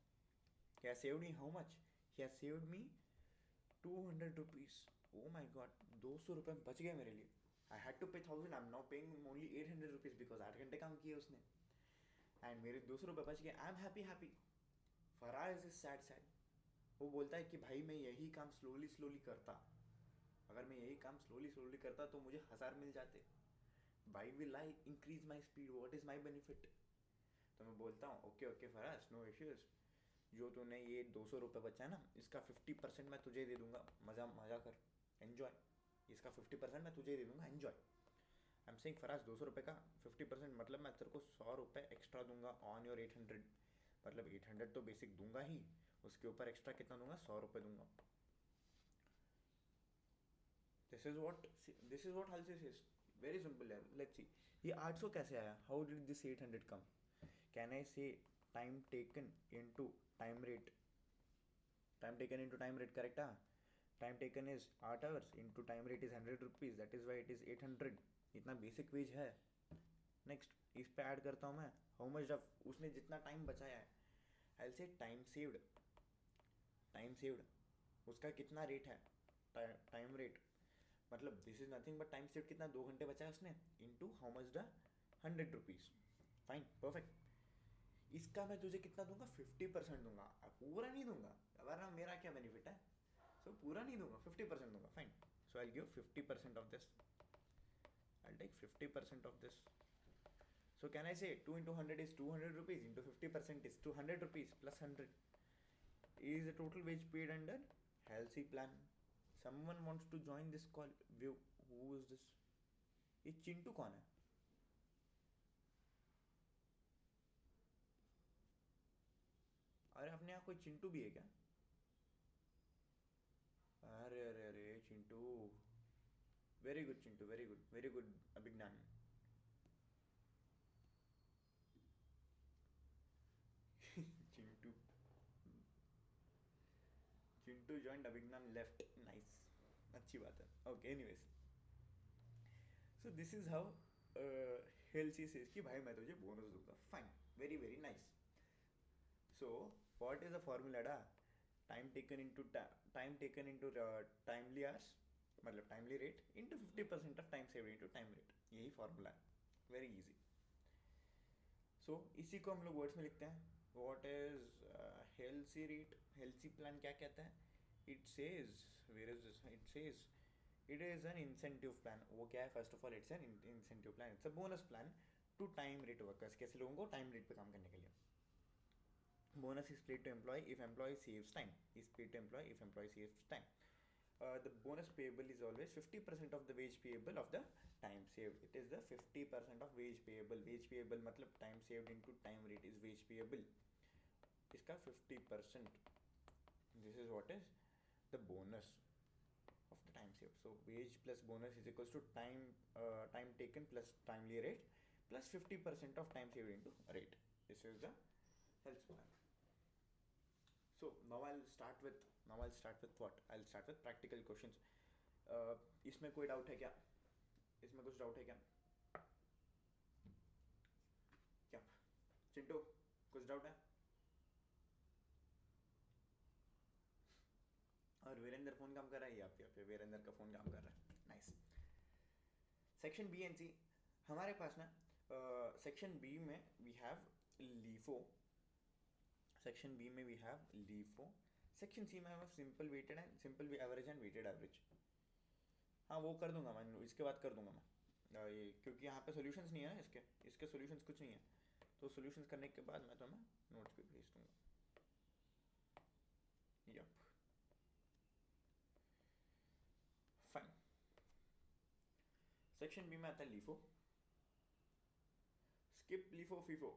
He has saved me how much? He has saved me 200 rupees. Oh my god, 200 रुपये बच गए मेरे लिए. I had to pay 1000. I'm now paying only 800 rupees because 8 घंटे काम किए उसने. And मेरे 200 रुपये बच गए. I'm happy. Faraz is sad. वो बोलता है कि भाई मैं यही काम स्लोली करता. अगर मैं यही काम स्लोली करता तो मुझे 1000 मिल जाते. Why will I increase my speed? What is my benefit? तो मैं बोलता हूँ ओके फराज, नो इश्यूज. जो तूने ये 200 रुपये बचा है ना, इसका 50% मैं तुझे दे दूंगा. मज़ा कर, एन्जॉय. इसका 50% मैं तुझे दे दूंगा, enjoy. I am saying Faraz 200 रुपये का 50% मतलब मैं तेरे को 100 रुपये एक्स्ट्रा दूंगा ऑन योर 800. मतलब 800 तो बेसिक दूंगा ही, उसके ऊपर एक्स्ट्रा कितना दूंगा? 100 रुपये दूंगा. The this is what Halsey says. Very simple यार. लेट्स सी ये 800 कैसे आया. How did this 800 come. Can I say time taken into time rate. Time taken into time rate correct. Time taken is 8 hours into time rate is 100 rupees. That is why it is 800. इतना basic veg है. Next इस पे add करता हूँ मैं. How much of उसने जितना time बचाया है. आई विल से टाइम सेव्ड. टाइम सेव्ड उसका कितना रेट है. टाइम रेट मतलब this is nothing but time saved कितना 2 घंटे बचाया उसने into how much the 100 rupees. Fine perfect. इसका मैं तुझे कितना दूंगा 50% दूंगा. पूरा नहीं दूंगा वरना मेरा क्या बेनिफिट है. सो पूरा नहीं दूंगा 50% दूंगा. Fine. So I give 50% off this. I take 50% off this. So can I say 2 into 100 is 200 rupees into 50% is 200 rupees plus 100 is the total wage paid under healthy plan. Someone wants to join this call. View. Who is this? ये चिंटू कौन है. अरे अपने यहाँ कोई चिंटू भी है क्या. अरे अरे अरे Chintu. Very good Chintu. Very good Abhigyan. Chintu. Chintu joined Abhigyan left. Nice. अच्छी बात है. Okay anyways. So this is how Halsey says कि भाई मैं तुझे बोनस दूंगा. Fine. Very very nice. So what is the formula डा. Time taken into timely hours मतलब timely rate into 50% of time saved into time rate. यही formula है. Very easy. So इसी को हम लोग वर्ड्स में लिखते हैं. What is Halsey rate. Halsey plan क्या कहता है. It says where is this. It says it is an incentive plan. वो क्या है. First of all it's an incentive plan. It's a bonus plan to time rate workers. कैसे लोगों को time rate पे काम करने के लिए. Bonus is paid to employee if employee saves time. Is paid to employee if employee saves time. The bonus payable is always 50% of the wage payable of the time saved. It is the 50% of wage payable. Wage payable मतलब time saved into time rate is wage payable. इसका 50%. This is what is the bonus of the time saved. So wage plus bonus is equals to time taken plus timely rate plus 50% of time saved into rate. This is the health plan. So now I'll start with what? I'll start with practical questions. इसमें कोई doubt है क्या. इसमें कुछ doubt है क्या. क्या चिंटू कुछ डाउट है. और वीरेंद्र फोन काम कर रहा है. यहाँ पे वीरेंद्र का फोन काम कर रहा है. Nice. Section B and C हमारे पास ना. सेक्शन बी में we have LIFO. Section B में we have LIFO. Section C में have simple weighted and simple average and weighted average. हाँ वो कर दूंगा मैं. इसके बाद कर दूंगा मैं ये क्योंकि यहाँ पे सॉल्यूशंस नहीं है ना. इसके सॉल्यूशंस कुछ नहीं है. तो सॉल्यूशंस करने के बाद मैं तुम्हें नोट्स पे भेज दूंगा. Yup fine. सेक्शन बी में आता है LIFO. Skip LIFO FIFO.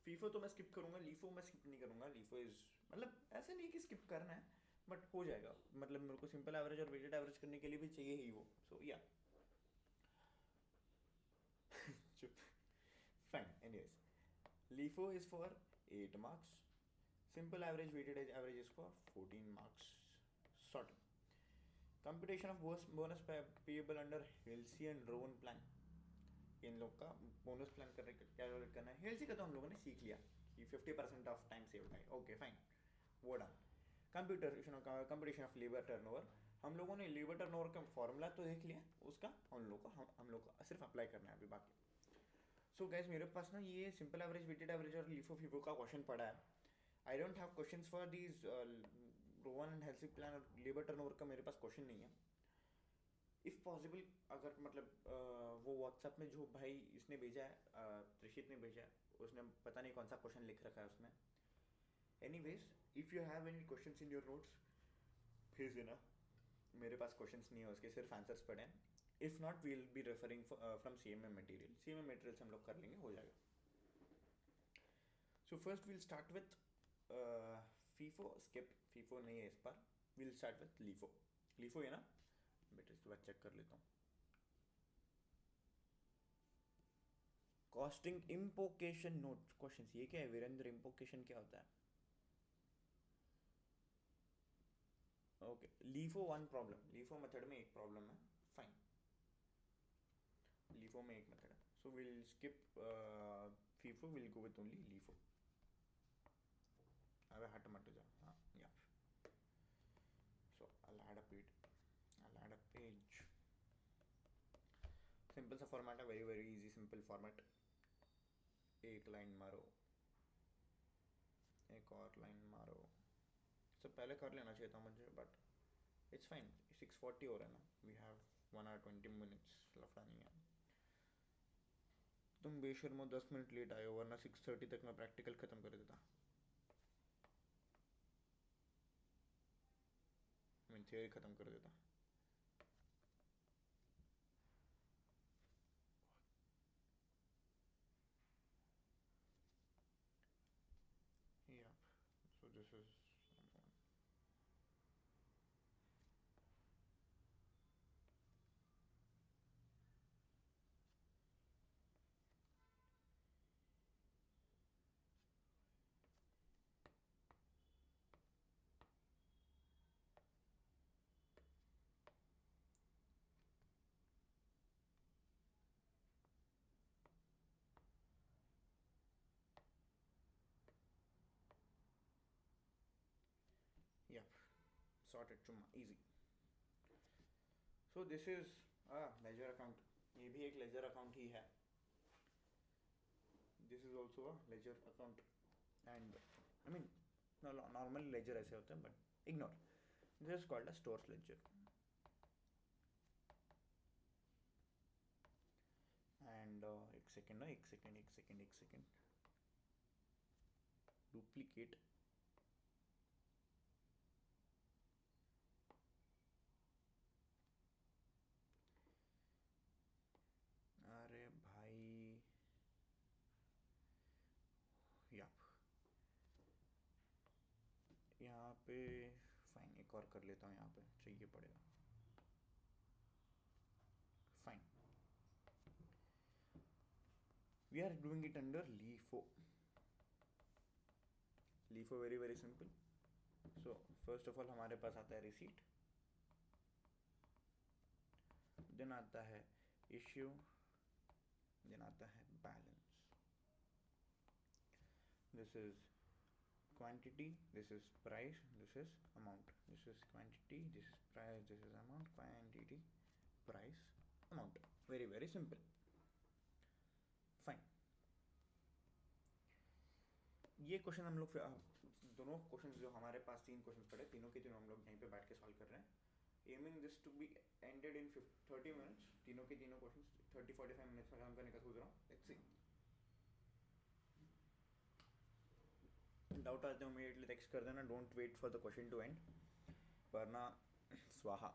FIFO तो मैं स्किप करूंगा. लीफो मैं स्किप नहीं करूंगा. लीफो इज मतलब ऐसा नहीं कि स्किप करना है बट हो जाएगा. मतलब मेरे को सिंपल एवरेज और वेटेड एवरेज करने के लिए भी चाहिए ही वो. सो या चुप. Fine. Anyways LIFO is for 8 marks. Simple average weighted average is for 14 marks. Sort. Computation of bonus payable under Halsey and Rowan plan. इन लोग का बोनस प्लान कैलकुलेट करना है. हेल्सी का तो हम लोगों ने सीख लिया कि 50% ऑफ टाइम सेव है. Okay fine. वो done. Computation of labour turnover. हम लोगों ने लेबर टर्नओवर का फॉर्मूला तो देख लिया. उसका हम लोग को सिर्फ अप्लाई करना है अभी बाकी. सो गाइस मेरे पास ना ये सिंपल एवरेज वेटेड एवरेज और लीफो फीफो का क्वेश्चन पड़ा है. I don't have questions for these Rowan and Halsey plan और लेबर टर्नओवर का मेरे पास क्वेश्चन नहीं है. इफ़ पॉसिबल अगर मतलब वो व्हाट्सएप में जो भाई इसने भेजा है त्रिशित ने भेजा है उसने पता नहीं कौन सा क्वेश्चन लिख रखा है उसमें. Anyways if you have any questions in your notes भेज देना. मेरे पास क्वेश्चंस नहीं है उसके सिर्फ आंसर्स पड़े हैं. If not we will be referring from CMM material. CMM material से हम लोग कर लेंगे. हो जाएगा. So first we'll start with FIFO. Skip FIFO नहीं है इस पर. We'll start with LIFO. LIFO है ना. बेटा इसके बाद चेक कर लेता हूँ. कॉस्टिंग इम्पोकेशन नोट क्वेश्चन, ये क्या है वीरेंद्र? इम्पोकेशन क्या होता है? Okay, LIFO one problem, LIFO method में एक प्रॉब्लम है. फाइन, लीफो में एक मेथड है. So will skip FIFO, will go with only LIFO. अबे हट मट जा. हाँ या, सो I'll add a page. I'll add a page. Simple सा फॉर्मेट है, very very easy simple format. एक लाइन मारो, एक और लाइन मारो. सब पहले कर लेना चाहिए था मुझे, बट इट्स फाइन. 6:40 हो रहा है ना, वी हैव 1 hour 20 minutes. लफड़ा नहीं है. तुम बेशर्मो 10 मिनट लेट आए हो, वरना 6:30 तक मैं प्रैक्टिकल ख़त्म कर देता. मैं थियरी ख़त्म कर देता. Yeah, so this is yeah, sorted. चुम्मा easy. So this is ledger account. ये भी एक ledger account ही है. This is also a ledger account, and I mean no, normally ledger ऐसे होते हैं, but ignore. This is called a stores ledger. And एक second ना, एक सेकेंड डुप्लीकेट. अरे भाई या, यहाँ पे फाइन, एक और कर लेता हूँ. यहाँ पे चाहिए पड़ेगा. Fine, we are doing it under LIFO. LIFO very very simple. So first of all हमारे पास आता है रिसीट, देन आता है इश्यू, देन आता है balance. This is quantity, this is price, this is amount. This is quantity, this is price, this is amount. Quantity, price, amount. Very very simple. Fine. ये question हम लोग दोनों question जो हमारे पास 3 क्वेश्चन पड़े, तीनों के तीनों हम लोग यहीं पे बैठ के सॉल्व कर रहे हैं. Aiming this to be ended in 30 minutes. तीनों के तीनों क्वेश्चन 30-45 मिनट्स में काम करने का सोच रहा हूँ. Let's see. डाउट आते हो इमीडिएटली टेक्स्ट कर देना. Don't wait for the question to end, वरना स्वाहा.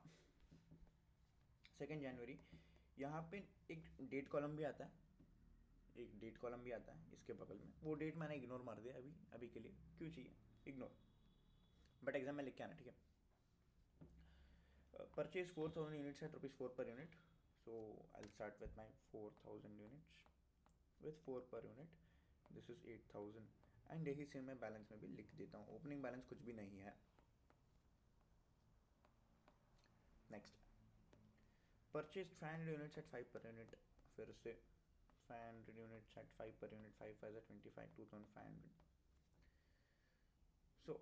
2 जनवरी. यहाँ पे एक डेट कॉलम भी आता है, एक डेट कॉलम भी आता है इसके बगल में. वो डेट मैंने इग्नोर मार दिया अभी के लिए. क्यों चाहिए इग्नोर, बट एग्जाम में लिख के आना, ठीक है. Purchase 4000 units at ₹4 per unit. So I will start with my 4000 units with 4 per unit. This is 8000. And यही सेम मैं बैलेंस में भी लिख देता हूँ. ओपनिंग बैलेंस कुछ भी नहीं है. Next, purchase 500 units at 5 per unit. फिर से 500 units at 5 per unit. 5 5 25, 2500. So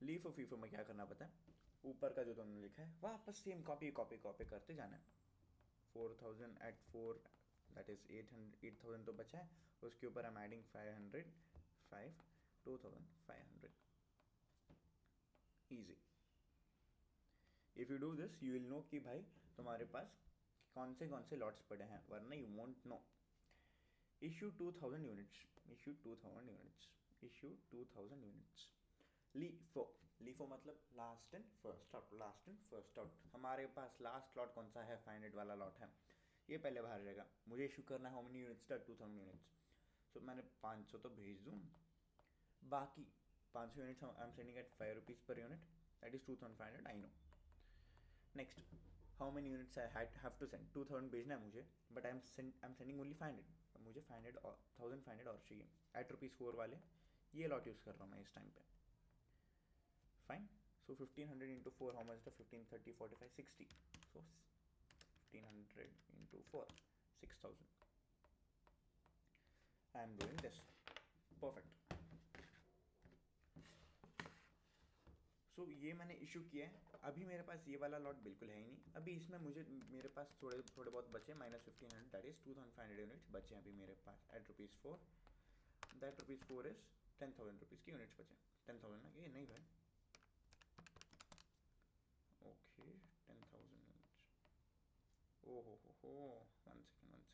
LIFO FIFO में क्या करना पता है, ऊपर का जो तुमने लिखा है वापस सेम कॉपी करते जाना है. 4000 एट 4, दैट इज 8000 तो बचा है. उसके ऊपर I am adding 500, 5, 2500. Easy. If you do this you will know कि भाई तुम्हारे पास कौन से लॉट्स पड़े हैं, वरना you won't know. Issue 2000 units, issue 2000 units, issue 2000 units. LIFO मतलब last in first out, last in first out. हमारे पास लास्ट लॉट कौन सा है, 500 वाला लॉट है. ये पहले बाहर रहेगा. मुझे इशू करना है how many units, 2000 units. So मैंने 500 तो भेज दूँ. बाकी 500 units I am sending at ₹5 per unit. That is 2500, I know. Next, how many units I have to send? 2000 भेजना है मुझे, but I'm sending only 500. मुझे 500 और 1500 और चाहिए at ₹4 वाले. ये लॉट यूज़ कर रहा हूँ मैं इस टाइम पे. Fine. So 1500 into 4, how much? 15, 30, 45, 60. So 1500 into 4, 6000. I am doing this. Perfect. सो ये मैंने इशू किया है. अभी मेरे पास ये वाला लॉट बिल्कुल है ही नहीं. अभी इसमें मेरे पास थोड़े बहुत बचे, -1500, दैट इज 2500 यूनिट्स बचे अभी मेरे पास एट ₹4. दैट ₹4 इज 10,000 रुपीज़ की यूनिट्स बचे. 10,000 ना, ये नहीं भाई. Okay 10,000 units. ओ हो 1 second.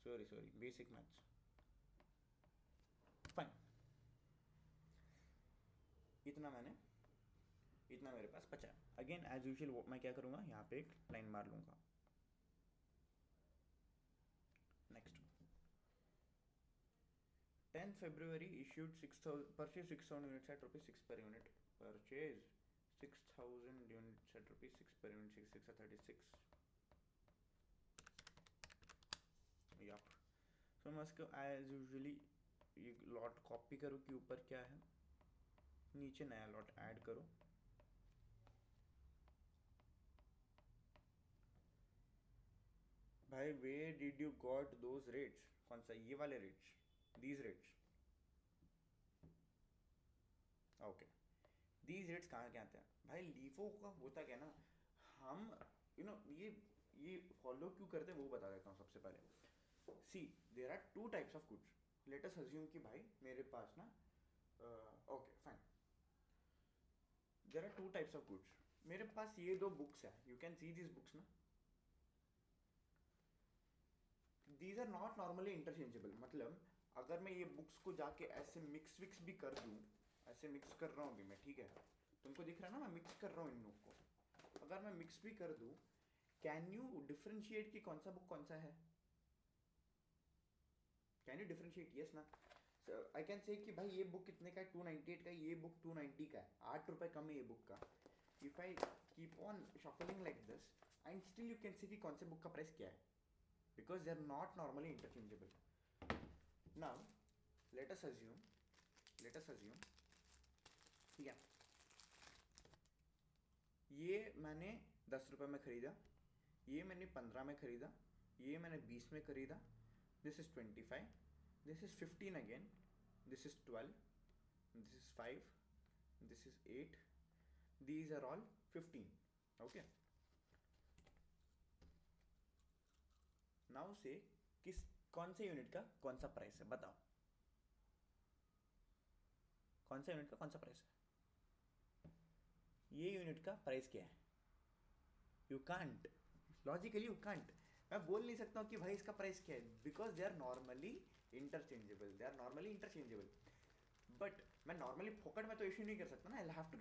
Sorry basic maths. Fine. इतना मेरे पास बचा. अगेन एज यूजुअल मैं क्या करूँगा, यहाँ पे एक लाइन मार लूँगा. Next, 10 February issued 6,000, purchase 6,000 units at ₹6 per unit. Purchase 6,000 units at ₹6 per unit. 6 6 36. Yup. So मैं इसको एज यूजुअली ये लॉट कॉपी करूँ कि ऊपर क्या है, नीचे नया लॉट ऐड करो. भाई where did you got those rates? कौन सा, ये वाले rates, these rates. Okay, these rates कहाँ के आते हैं भाई? लीफो का होता क्या ना, हम ये फॉलो क्यों करते हैं वो बता देता हूँ सबसे पहले. See, there are 2 types of goods. Let us assume कि भाई मेरे पास ना, okay fine, there are 2 types of goods. मेरे पास ये 2 बुक्स है. You can see this books ना. These are not normally interchangeable. मतलब अगर मैं ये बुक्स को जाके ऐसे मिक्स भी कर दूँ, ऐसे मिक्स कर रहा हूँ अभी मैं, ठीक है, तुमको दिख रहा है ना मैं मिक्स कर रहा हूँ इन लोग को. अगर मैं मिक्स भी कर दूँ, कैन यू डिफ्रेंशिएट कि कौन सा बुक कौन सा है? Can you differentiate? यस ना. आई कैन से कि भाई ये बुक कितने का है? 298 का. ये बुक 290 का है. ₹8 कम है ये बुक का. If I keep on shuffling like this, and still you can say कि कौन से बुक का प्राइस क्या है, because they are not normally interchangeable. Now let us assume, ठीक है, ये मैंने ₹10 में खरीदा, ये मैंने 15 में खरीदा, ये मैंने 20 में खरीदा. This is 25, this is 15 again, this is 12, this is 5, this is 8, these are all 15. okay, now say कौन से यूनिट का कौन सा प्राइस है, बताओ. कौन सा यूनिट का कौन सा प्राइस है? ये यूनिट का प्राइस क्या है? You can't, logically you can't. मैं बोल नहीं सकता हूँ कि भाई इसका प्राइस क्या है, because they are normally interchangeable. But मैं नॉर्मली फोकट में तो इशू नहीं कर सकता ना. I have to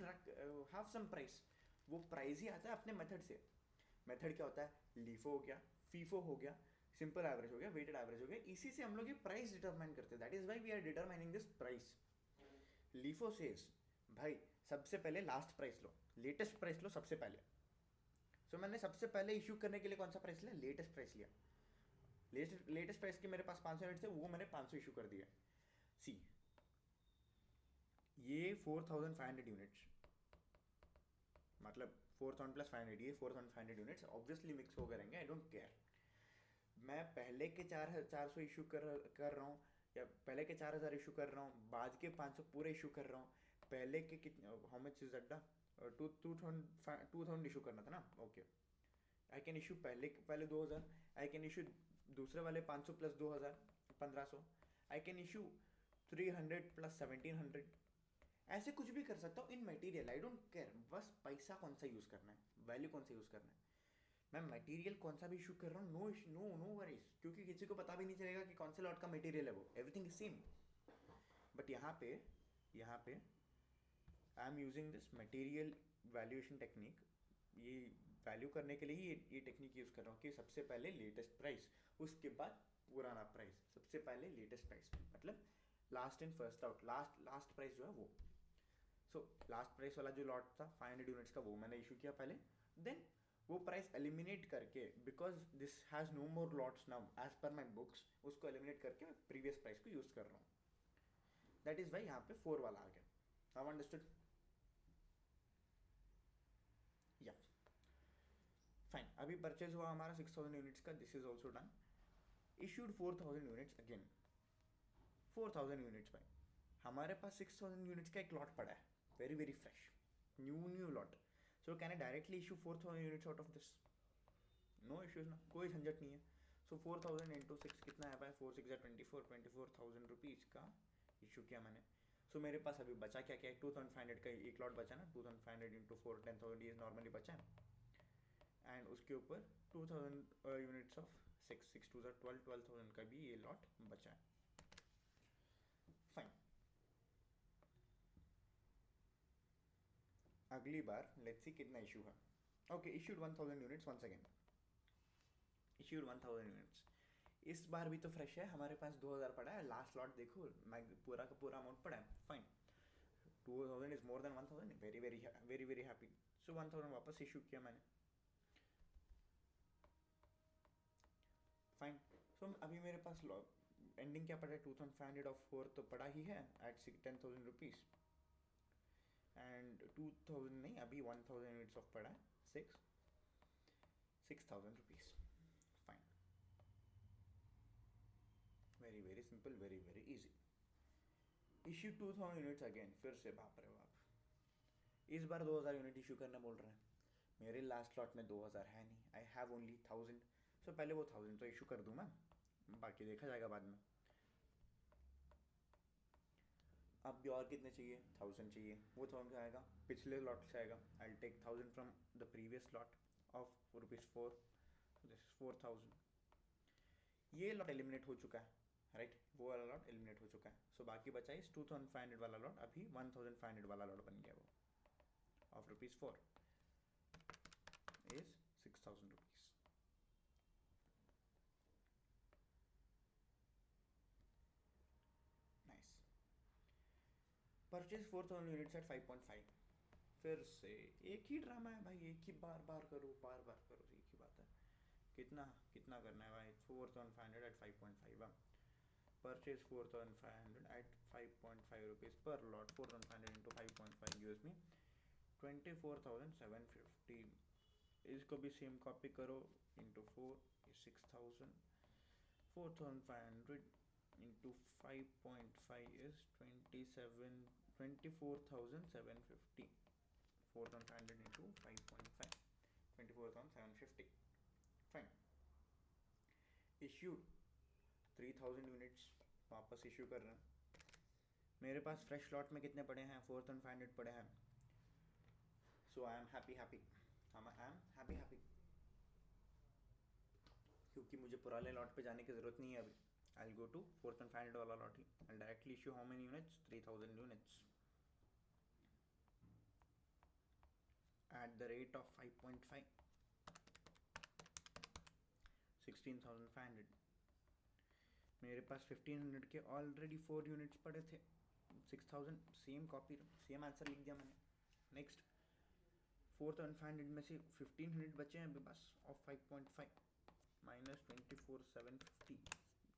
have some price. वो प्राइस ही आता है अपने मेथड से. मेथड क्या होता है? लीफो हो गया, फीफो हो गया, सिंपल एवरेज हो गया, वेटेड एवरेज हो गया. इसी से हम लोग ये प्राइस डिटरमाइन करते हैं. That is why we are determining this price. LIFO says भाई सबसे पहले लास्ट प्राइस लो, लेटेस्ट प्राइस लो सबसे पहले. सो मैंने सबसे पहले इशू करने के लिए कौन सा प्राइस लिया? लेटेस्ट प्राइस लिया. लेटेस्ट प्राइस के मेरे पास 500 यूनिट थे, वो मैंने 500 इशू कर दिया. सी, ये 4,500 यूनिट्स, मतलब 4,000 + 500, ये 4,500 यूनिट्स ऑब्वियसली मिक्स हो करेंगे. I don't care. मैं पहले के 400 इशू कर रहा हूँ, या पहले के 4,000 इशू कर रहा हूँ, बाद के 500 पूरे इशू कर रहा हूँ. पहले के कितने, how much is that? 2,000 issue करना था ना. ओके, आई कैन इशू पहले 2,000. आई कैन इशू दूसरे वाले 500 + 2,000, 1,500. I can issue 300 + 1,700. ऐसे कुछ भी कर सकता हूँ इन मटेरियल. I don't care. बस पैसा कौन सा यूज़ करना है, वैल्यू कौन सा यूज़ करना है. मैं मटेरियल कौन सा भी इशू कर रहा हूँ, नो वरीज, क्योंकि किसी को पता भी नहीं चलेगा कि कौन से लॉट का मटेरियल है वो. Everything is same. बट यहाँ पे I am using this material valuation technique. ये वैल्यू करने के लिए ही ये टेक्निक यूज़ कर रहा हूँ कि सबसे पहले लेटेस्ट प्राइस, उसके बाद पुराना प्राइस, सबसे पहले लेटेस्ट प्राइस, मतलब last in first out. Last price जो है वो. सो लास्ट प्राइस वाला जो लॉट था 500 यूनिट्स का वो मैंने इशू किया पहले, देन वो प्राइस एलिमिनेट करके, because this has no more lots now as per my books, उसको एलिमिनेट करके मैं प्रीवियस प्राइस को यूज़ कर रहा हूँ। दैट इज़ वाई यहाँ पे 4 वाला आ गया। Now understood? या फाइन। अभी परचेज हुआ हमारा 6000 यूनिट्स का, this is also done. Issued 4000 units again, 4000 units भाई। हमारे पास 6000 यूनिट्स का एक लॉट पड़ा है, very very fresh, new lot. So can I directly issue 4000 units out of this? No issues ना, कोई झंझट नहीं है। सो 4000 इंटू 6 कितना है भाई? 4 6 24,000 रुपीज़ का इशू किया मैंने। सो मेरे पास अभी बचा क्या क्या है? 2500 का एक लॉट बचा ना, 2500 इंटू 4 10,000 ये नॉर्मली बचा है, एंड उसके ऊपर 2000 यूनिट्स ऑफ 6 2 12,000 का भी ये लॉट बचा है। फाइन। अगली बार लेट्स सी कितना इशू है। Okay, issued 1000 units once again, issued 1000 units. इस बार भी तो फ्रेश है, हमारे पास 2000 पड़ा है। लास्ट लॉट देखो, मैं पूरा का पूरा अमाउंट पड़ा है। Fine, 2000 is more than 1000, very very very very happy. So 1000 वापस इशू किया मैंने। फाइन। सो अभी मेरे पास एंडिंग क्या पड़ा है? 2500 ऑफ 4 तो पड़ा ही है एट 10,000 रुपीज़, एंड 2000 नहीं, अभी 1000 यूनिट्स ऑफ पड़ा है 6,000 rupees. Fine, very very simple, very very easy. Issue 2000 units again, फिर से बाप रे बाप, इस बार 2000 यूनिट इशू करना बोल रहे हैं। मेरे लास्ट लॉट में 2000 है नहीं, आई हैव ओनली 1000। सो पहले वो 1000 तो इशू कर दूँ मैं, बाकी देखा जाएगा बाद में। अब भी और कितने चाहिए? 1000 चाहिए। वो 1000 आएगा पिछले लॉट से आएगा। I take 1000 from the previous lot of ₹4, this is 4000। ये लॉट एलिमिनेट हो चुका है, राइट? वो वाला लॉट एलिमिनेट हो चुका है। सो बाकी बचा इस 2500 वाला लॉट, अभी 1500 वाला लॉट बन गया वो, of ₹4 is 6000 rupees. Nice. Purchase 4000 units at 5.5। फिर से एक ही ड्रामा है भाई, एक ही बार बार करो, बार बार करो, एक ही बात है। कितना कितना करना है भाई? 4500 एट 5.5। परचेज 4500 एट 5.5 रुपीज़ पर लॉट। 4500 into 5.5 gives me 24,750। इसको भी सेम कॉपी करो, into 4 6000। 4500 into 5.5 is 24,750। 4500 into 5.5 24,750। Fine. Issued 3000 units वापस इशू कर रहे हैं। मेरे पास फ्रेश लॉट में कितने पड़े हैं? 4500 पड़े हैं। So I am happy happy, I am happy happy, क्योंकि मुझे पुराने लॉट पे जाने की ज़रूरत नहीं है अभी। आई विल गो टू 4500 वाला lot he, I directly issue how many units? 3000 units at the rate of 5.5, 16,500। मेरे पास 1500 के ऑलरेडी 4 यूनिट्स पड़े थे, 6000 सेम कॉपी, सेम आंसर लिख दिया मैंने। नेक्स्ट 4500 में से 1500 बचे हैं अभी बस, ऑफ 5.5 माइनस 24,750,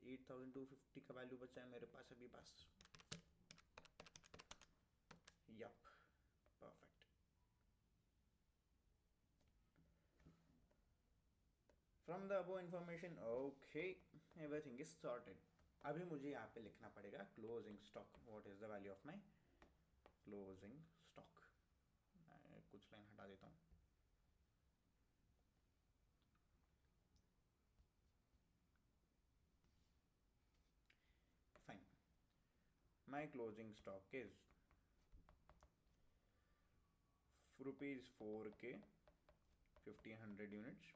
8,250 का वैल्यू बचा है मेरे पास अभी बस। Yup, perfect. From the above information, okay, everything is sorted. अभी मुझे यहाँ पे लिखना पड़ेगा closing stock. What is the value of my closing stock? कुछ लाइन हटा देता हूँ। Fine, my closing stock is ₹4 के 1500 यूनिट्स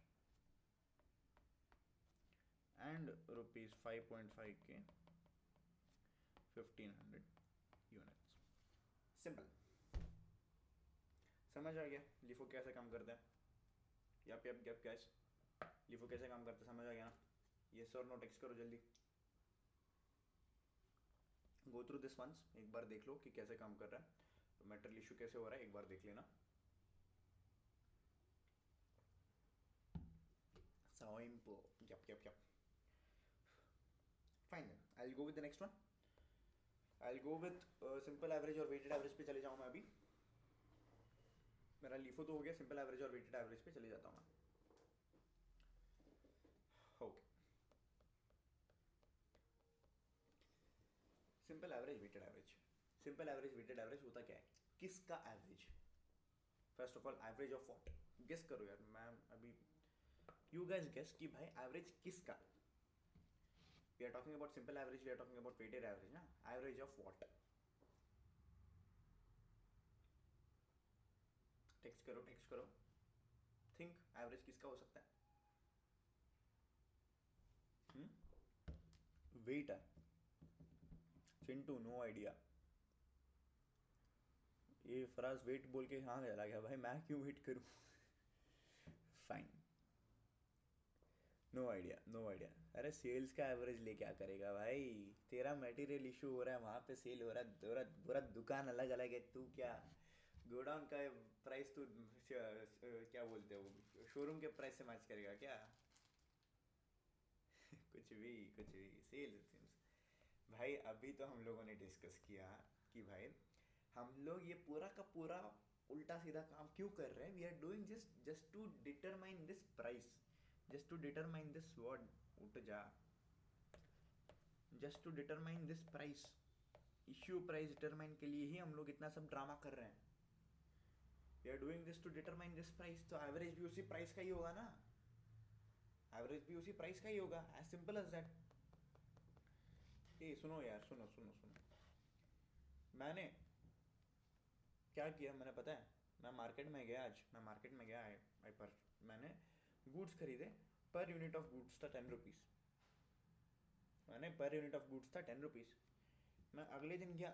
एंड ₹5.5 के 1500 यूनिट्स। सिंपल, समझ आ गया लिफो कैसे काम करता है? Yup yup yup guess, LIFO कैसे काम करता है समझ आ गया ना? ये सर नो टेक्स्ट करो जल्दी, गो थ्रू दिस वंस, एक बार देख लो कि कैसे काम कर रहा है। मेटेरियल इशू कैसे हो रहा है एक बार देख लेना. Soimpo. Yep. Fine then. I'll go with the next one. I'll go with simple average और weighted average पे चले जाऊँ मैं अभी. मेरा LIFO तो हो गया, simple average और weighted average पे चले जाता हूँ मैं. Okay. Simple average, weighted average. Simple average, weighted average होता क्या है? किसका average? First of all, average of what? Guess करो यार. मैं अभी you guys guess कि भाई average किसका? We are talking about simple average. We are talking about weighted average ना? Average of what? Text करो. Think average किसका हो सकता है? Weight है. Chintu no idea. ये फराज वेट बोल के हाँ चला गया भाई. मैं क्यों वेट करूँ? फाइन. No idea. अरे सेल्स का एवरेज ले क्या करेगा भाई? तेरा मटेरियल इशू हो रहा है, वहाँ पे सेल हो रहा है, पूरा दुकान अलग अलग है. तू क्या गोडाउन का प्राइस तू क्या बोलते हो शोरूम के प्राइस से मैच करेगा क्या? कुछ भी सेल्स भाई. अभी तो हम लोगों ने डिस्कस किया कि भाई हम लोग ये पूरा का पूरा उल्टा सीधा काम क्यों कर रहे हैं. We are doing just to determine this price, just to determine this word. उठ जा. Just to determine this price, issue price determine के लिए ही हम लोग इतना सब ड्रामा कर रहे हैं. We are doing this to determine this price. तो एवरेज भी उसी प्राइस का ही होगा ना. एवरेज भी उसी प्राइस का ही होगा. As simple as that. ए सुनो यार, सुनो. मैंने क्या किया मैंने पता है. मैं मार्केट में गया मैंने गुड्स खरीदे. पर यूनिट ऑफ गुड्स था 10 रुपीज़. था 10 रुपीज़. मैं अगले दिन गया,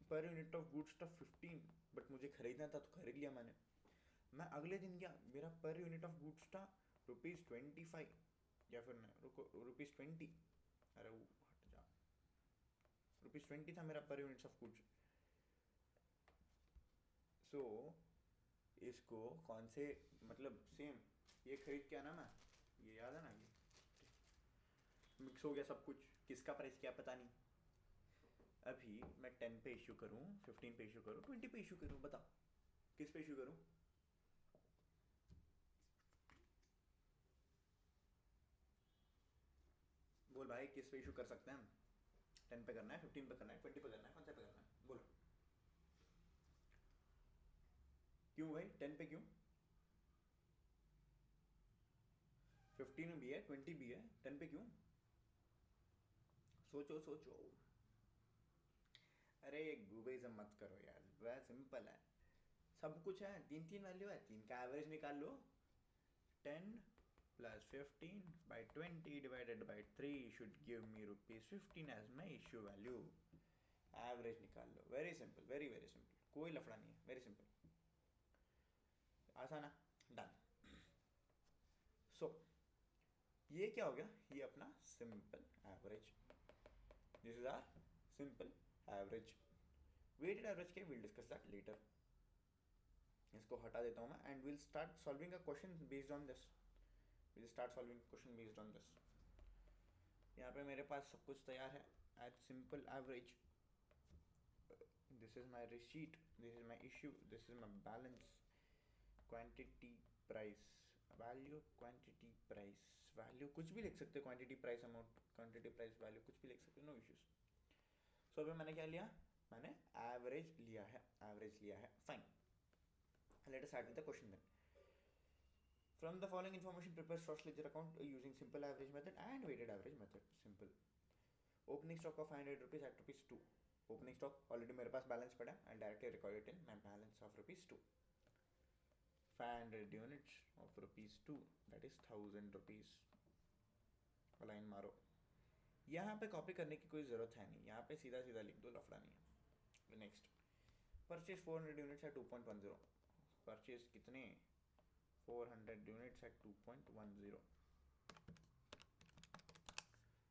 पर यूनिट ऑफ गुड्स था 15, बट मुझे खरीदना था तो खरीद लिया मैंने. मैं अगले दिन गया, मेरा पर यूनिट ऑफ गुड्स था ₹25 या फिर ₹20. अरे वो हट जा. ₹20 था मेरा पर यूनिट्स ऑफ गुड्स. सो इसको कौन से मतलब सेम ये खरीद के आना ना, ये याद है ना. ये मिक्स हो गया सब कुछ. किसका प्राइस क्या पता नहीं. अभी मैं 10 पे इशू करूँ, 15 पे इशू करूँ, 20 पे इशू करूँ, बताओ किस पे इशू करूँ? बोल भाई किस पे इशू कर सकते हैं हम? 10 पे करना है, 15 पे करना है, 20 पे करना है, कौन सा पे करना है बोलो. क्यों भाई 10 पे क्यों? 15 भी है, 20 भी है, 10 पे क्यों? सोचो. अरे गूगलिज्म मत करो यार. वह सिंपल है, सब कुछ है. 3 वैल्यू है, 3 का एवरेज निकाल लो. 10 plus 15 by 20 divided by 3 should give me ₹15 as my issue value. Average निकाल लो. Very simple, very simple. कोई लफड़ा नहीं है. वेरी सिंपल, आसान है. डन. सो ये क्या हो गया? ये अपना simple average. This is our simple average. Weighted average के विल डिस्कस दैट लेटर. इसको हटा देता हूँ मैं and will start solving a question based on this. यहाँ पे मेरे पास सब कुछ तैयार है. At simple average, this is my receipt, this is my issue, this is my balance, quantity price value, quantity price value कुछ भी लिख सकते. Quantity price amount, quantity price value कुछ भी लिख सकते. No issues. सो अभी मैंने क्या लिया? मैंने एवरेज लिया है. Fine. Let us start with the question then. From the following information, prepare source ledger account using simple average method and weighted average method. Simple. Opening stock of 500 rupees at ₹2. Opening stock already मेरे पास balance पड़ा है. I'll directly record it in my balance of ₹2. 500 units of ₹2, that is 1000 rupees. Line मारो. यहाँ पे copy करने की कोई ज़रूरत है नहीं. यहाँ पे सीधा लिख दो, लफड़ा नहीं है. नेक्स्ट. परचेज 400 यूनिट्स है 2.10. परचेज कितने? 400 units at 2.10,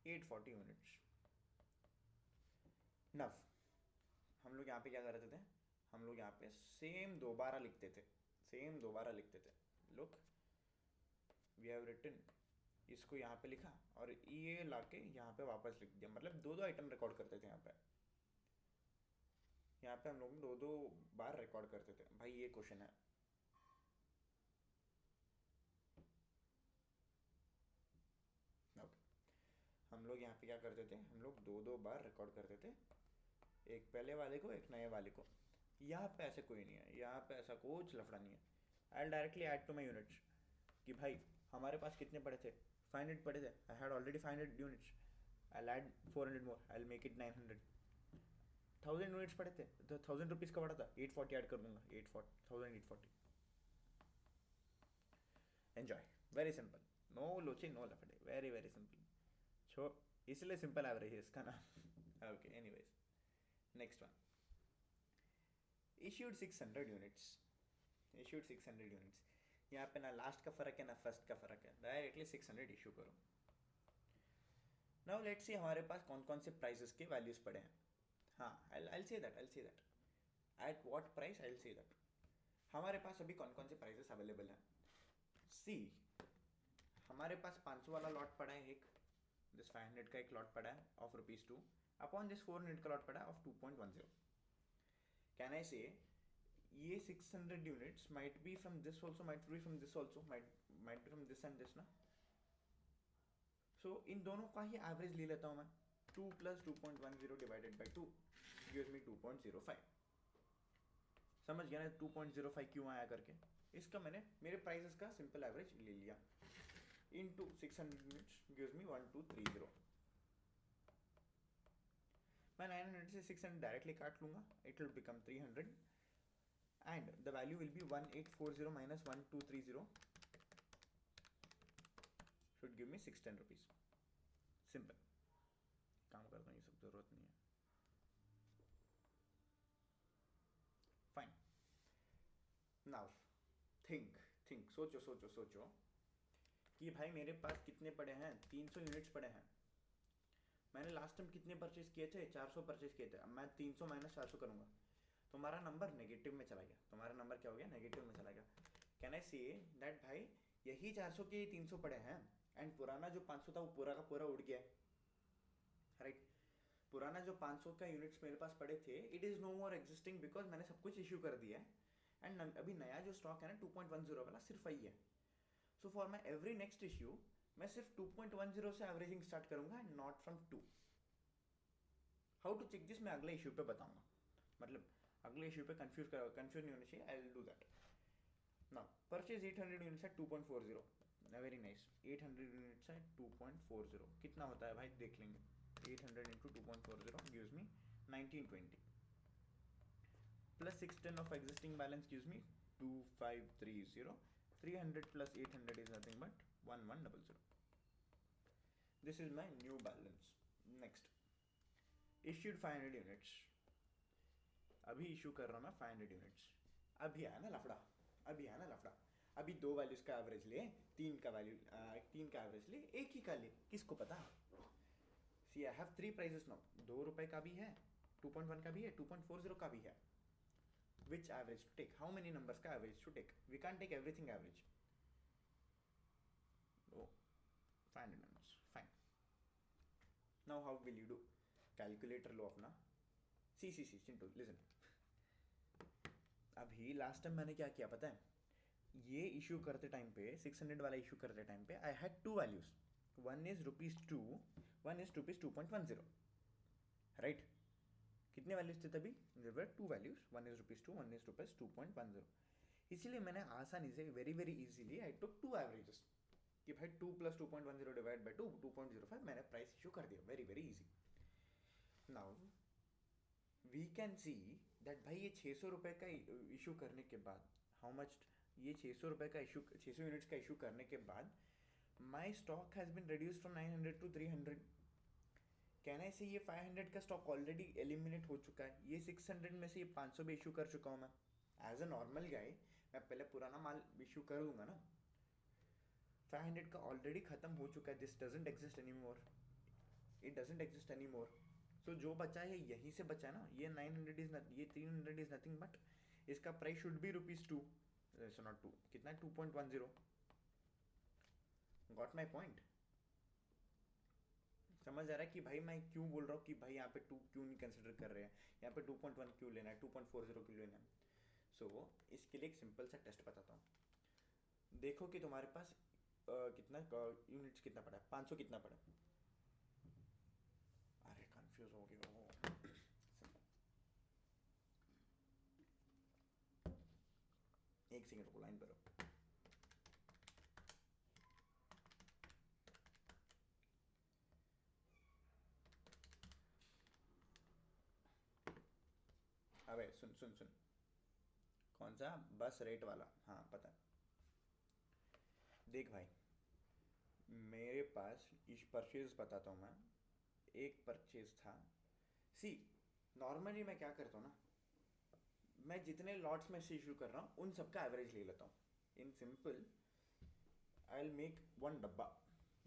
840 units. नव हम लोग यहाँ पे क्या कर रहे थे? हम लोग यहाँ पे सेम दोबारा लिखते थे, लुक वी हैव रिटन, इसको यहाँ पे लिखा और ये लाके यहाँ पे वापस लिख दिया, मतलब दो आइटम रिकॉर्ड करते थे यहाँ पे हम लोग दो बार रिकॉर्ड करते थे भाई। ये क्वेश्चन है, ओके। हम लोग यहाँ पे क्या करते थे, हम लोग दो बार रिकॉर्ड करते थे, एक पहले वाले को एक नए वाले को। यहाँ पे ऐसे कोई नहीं है, यहाँ पे ऐसा कुछ लफड़ा नहीं है। I directly add to my units कि भाई हमारे पास कितने पड़े थे, 500 पड़े थे, I had already 500 units, I add 400 more, I make it 900। 1000 units पड़े थे तो 1000 रुपीज़ का पड़ा था, 840 ऐड कर दूंगा, 840 एन्जॉय। वेरी सिंपल, नो लोचे नो लफड़े, वेरी वेरी सिंपल। छो इसलिए सिंपल एवरेज है इसका नाम। Okay anyways, next one, issued 600 units, issued 600 units. यहाँ पे ना लास्ट का फ़र्क है ना फर्स्ट का फ़र्क है, डायरेक्टली 600 इशू करो। नाउ लेट्स सी हमारे पास कौन कौन से प्राइसेस के वैल्यूज़ पड़े हैं। हाँ I say that at what price, I say that हमारे पास अभी कौन कौन से प्राइसेस अवेलेबल हैं। सी हमारे पास 500 वाला लॉट पड़ा है, एक दिस 500 का एक लॉट पड़ा है ऑफ ₹2 अपॉन दिस 400 का लॉट पड़ा है ऑफ 2.10। कैन आई से ये 600 units might be from this also, might be from this also, might be from this and this ना। सो इन दोनों का ही एवरेज ले लेता हूँ मैं, 2 + 2.10 डिवाइडेड बाई 2 गिव्स मी 2.05। समझ गया ना 2.05 क्यों आया करके, इसका मैंने मेरे प्राइसेस का सिंपल एवरेज ले लिया, इनटू 600 यूनिट्स गिव्स मी 1230। मैं 900 से 600 डायरेक्टली काट लूंगा, it will become 300 and the value will be 1840 minus 1230 should give me 610 rupees. Simple काम करता हूँ, ये सब जरूरत नहीं है। फाइन, नाउ थिंक सोचो कि भाई मेरे पास कितने पड़े हैं, 300 यूनिट्स पड़े हैं। मैंने लास्ट टाइम कितने परचेज किए थे, 400 परचेज किए थे। अब मैं 300 माइनस 400 करूंगा, तुम्हारा नंबर नेगेटिव में चला गया, तुम्हारा नंबर क्या हो गया, नेगेटिव में चला गया। कैन आई से दैट भाई यही 400 के 300 पड़े हैं एंड पुराना जो 500 था वो पूरा का पूरा उड़ गया है, राइट। पुराना जो 500 का यूनिट्स मेरे पास पड़े थे, it is no more existing because मैंने सब कुछ इश्यू कर दिया है एंड अभी नया जो स्टॉक है ना 2.10 वाला सिर्फ वही है। So for my every next issue मैं सिर्फ 2.10 से एवरेजिंग स्टार्ट करूंगा and not from 2। How to check this मैं अगले इश्यू पे बताऊंगा, मतलब अगले इश्यू पे कंफ्यूज नहीं होना चाहिए, I will do that. Now purchase 800 units at 2.40, very nice. 800 units at 2.40 कितना होता है भाई, देख लेंगे। 800 into 2.40 gives me 1920 plus 610 of existing balance gives me 2530. 300 plus 800 is nothing but 1100. This is my new balance. Next, issued 500 units. अभी issue कर रहा हूँ मैं 500 यूनिट्स। अभी आया ना लफड़ा, अभी दो वैल्यूज का एवरेज ले, तीन का एवरेज ले, एक ही का ले, किसको पता। सी आई हैव 3 प्राइसेस नाउ, ₹2 का भी है, 2.1 का भी है, 2.40 का भी है। Which average to take? How many numbers का average to take? We can't take everything average. Oh, 500 numbers. Fine. Now how will you do? Calculator लो अपना. See, Chintu, listen. अभी लास्ट टाइम मैंने क्या किया पता है, ये इशू करते टाइम पे 600 वाला इशू करते टाइम पे I had 2 values, one is ₹2, one is ₹2.10, right. कितने वैल्यूज थे तभी, there were 2 values, one is ₹2, one is ₹2.10। इसीलिए मैंने आसानी से very very easily I took 2 averages कि भाई 2 + 2.10 डिवाइड बाई 2 2.05 मैंने प्राइस इशू कर दिया, very very easy. Now we can see that भाई ये 600 रुपये का इशू करने के बाद, हाउ मच, ये 600 रुपये का इशू, 600 यूनिट्स का इशू करने के बाद माई stock has been reduce from 900 to 300। कहना है से ये 500 का स्टॉक ऑलरेडी एलिमिनेट हो चुका है, ये 600 में से ये 500 भी इशू कर चुका हूँ मैं। एज अ नॉर्मल गाय मैं पहले पुराना माल इशू कर दूंगा ना, 500 का ऑलरेडी खत्म हो चुका है, this doesn't exist any more, it doesn't exist any more. So जो बचा है यहीं से बचा है ना, ये 900 इज ये 300 इज नथिंग बट इसका प्राइस शुड बी ₹2, नॉट 2, कितना है 2.10. Got my point? समझ आ रहा है कि भाई मैं क्यों बोल रहा हूँ कि भाई यहाँ पे 2 क्यों नहीं कंसिडर कर रहे हैं, यहाँ पे 2.1 क्यों लेना है, 2.40 क्यों लेना है. सो इसके लिए एक सिंपल सा टेस्ट बताता हूँ. देखो कि तुम्हारे पास कितना यूनिट्स कितना पड़ा है, 500 कितना पड़ा है. अरे कंफ्यूज हो गया हो. एक सेकंड रुको, लाइन पर रहो. अबे सुन सुन सुन. कौन सा? बस रेट वाला, हाँ पता है. देख भाई, मेरे पास इस परचेज बताता हूँ मैं. एक परचेज था. सी, नॉर्मली मैं क्या करता हूँ ना, मैं जितने लॉट्स में से इशू कर रहा हूँ उन सबका एवरेज ले लेता हूँ. In simple, I will make one डब्बा,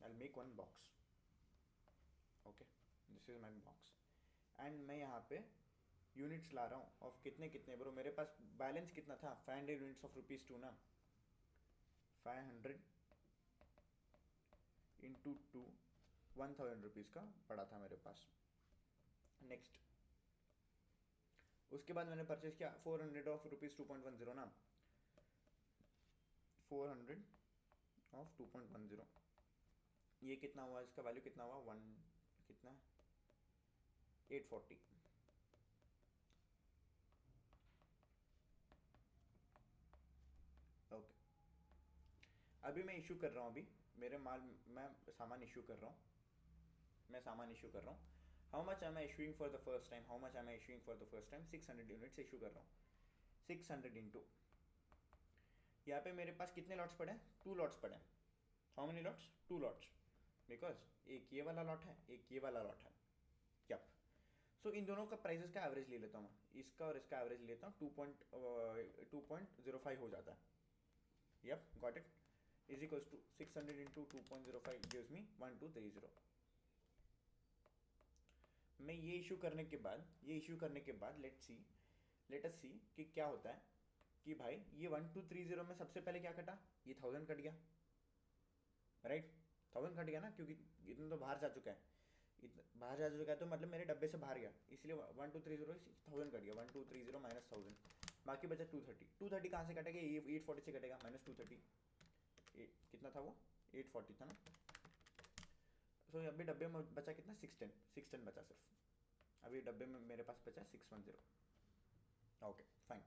I will make one box. Okay, this is my box. And मैं यहाँ पे यूनिट्स ला रहा हूँ ऑफ कितने कितने. ब्रो मेरे पास बैलेंस कितना था, 500 यूनिट्स ऑफ ₹2 ना. 500 इंटू 2, 1000 रुपीज़ का पड़ा था मेरे पास. नेक्स्ट, उसके बाद मैंने परचेज किया 400 ऑफ ₹2.10 ना. 400 ऑफ 2.10, ये कितना हुआ, इसका वैल्यू कितना हुआ, 1 कितना 840. ओके, अभी मैं इशू कर रहा हूँ. अभी मेरे माल, मैं सामान इशू कर रहा हूँ. How much am I issuing for the first time, 600 units issue कर रहा हूँ. 600 इंटू, यहाँ पे मेरे पास कितने लॉट्स पड़े हैं, 2 लॉट्स पड़े हैं. How many lots, 2 lots, because एक ये वाला लॉट है, एक ये वाला लॉट है. यप. सो इन दोनों का प्राइसेस का एवरेज ले लेता हूँ मैं. इसका और इसका एवरेज लेता हूँ, 2.05 हो जाता है. Yup, got it. Is equals to 600 into 2.05 gives me 1230. मैं ये इशू करने के बाद लेट अस सी कि क्या होता है. कि भाई ये 1230 में सबसे पहले क्या कटा, ये 1000 कट गया. राइट, 1000 कट गया ना, क्योंकि इतना तो बाहर जा चुका है. तो मतलब मेरे डब्बे से बाहर गया, इसलिए 1230 1000 कट गया. 1230 माइनस 1000, बाकी बचा 230. 230 कहाँ से कटेगा, ये 840 से कटेगा. माइनस 230, कितना था वो, 840 था ना. सो अभी डब्बे में बचा कितना, 610 बचा सिर्फ. अभी डब्बे में मेरे पास बचा 610. Okay fine.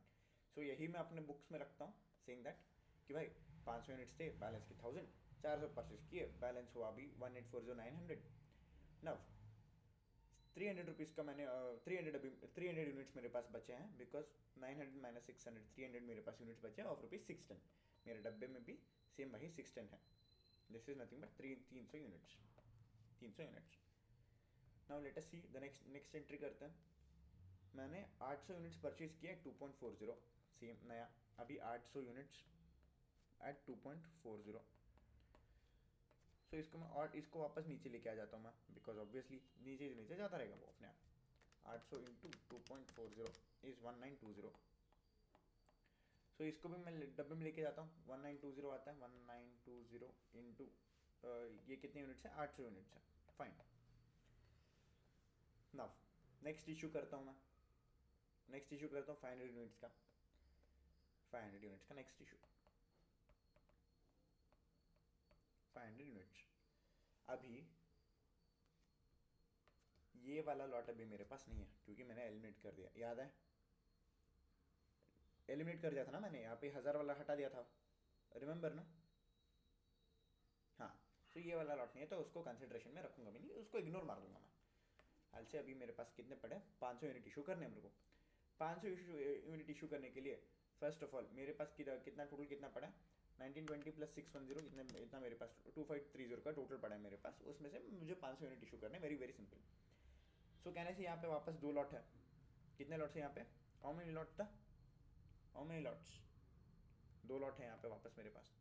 सो यही मैं अपने बुक्स में रखता हूँ, सेइंग दैट कि भाई 500 यूनिट्स थे, बैलेंस की 1000, 400 परचेज किए, बैलेंस हुआ अभी 1840 900. नव 300 रुपीज़ का मैंने 300 यूनिट्स मेरे पास बचे हैं, बिकॉज 900 माइनस 600, 300 मेरे पास यूनिट्स बचे हैं ऑफ ₹610. मेरे डब्बे में भी सेम वही 610 है. This is nothing but 300 units. Now let us see the next entry करते हैं. मैंने 800 यूनिट्स परचेज किया 2.40, सेम नया. अभी 800 यूनिट्स एट 2.40. सो इसको मैं और इसको वापस नीचे लेके आ जाता हूँ मैं, बिकॉज ऑब्वियसली नीचे जाता रहेगा वो अपने आप. 800 इंटू 2.40 इज 1920. सो इसको भी मैं डब्बे में लेके जाता हूँ. 1920 आता है. 1920 इंटू ये कितने यूनिट्स है, 800 यूनिट्स है. फाइन. नाउ नेक्स्ट इशू करता हूँ मैं. 500 यूनिट्स का. Next issue 500 units. अभी ये वाला लॉट अभी मेरे पास नहीं है, क्योंकि मैंने एलिमिनेट कर दिया. याद है, एलिमिनेट कर दिया था ना मैंने. यहाँ पे 1000 वाला हटा दिया था, रिमेंबर ना. हाँ, तो ये वाला लॉट नहीं है, तो उसको कंसिडरेशन में रखूंगा भी नहीं, उसको इग्नोर मार दूंगा मैं. हाल से अभी मेरे पास कितने पड़े, 500 यूनिट इशू करने हैं मेरे को. 500 यूनिट इशू करने के लिए फर्स्ट ऑफ ऑल मेरे पास कितना टोटल कितना पड़ा है, 1920 प्लस 610, इतना मेरे पास 2530 का टोटल पड़ा है मेरे पास. उसमें से मुझे 500 यूनिट इशू करने, वेरी वेरी सिंपल. सो कहने से यहाँ पे वापस 2 लॉट है. कितने लॉट्स है यहाँ पे, हाउ मेनी लॉट था, हाउ मेनी लॉट्स, 2 लॉट है यहाँ पे वापस मेरे पास.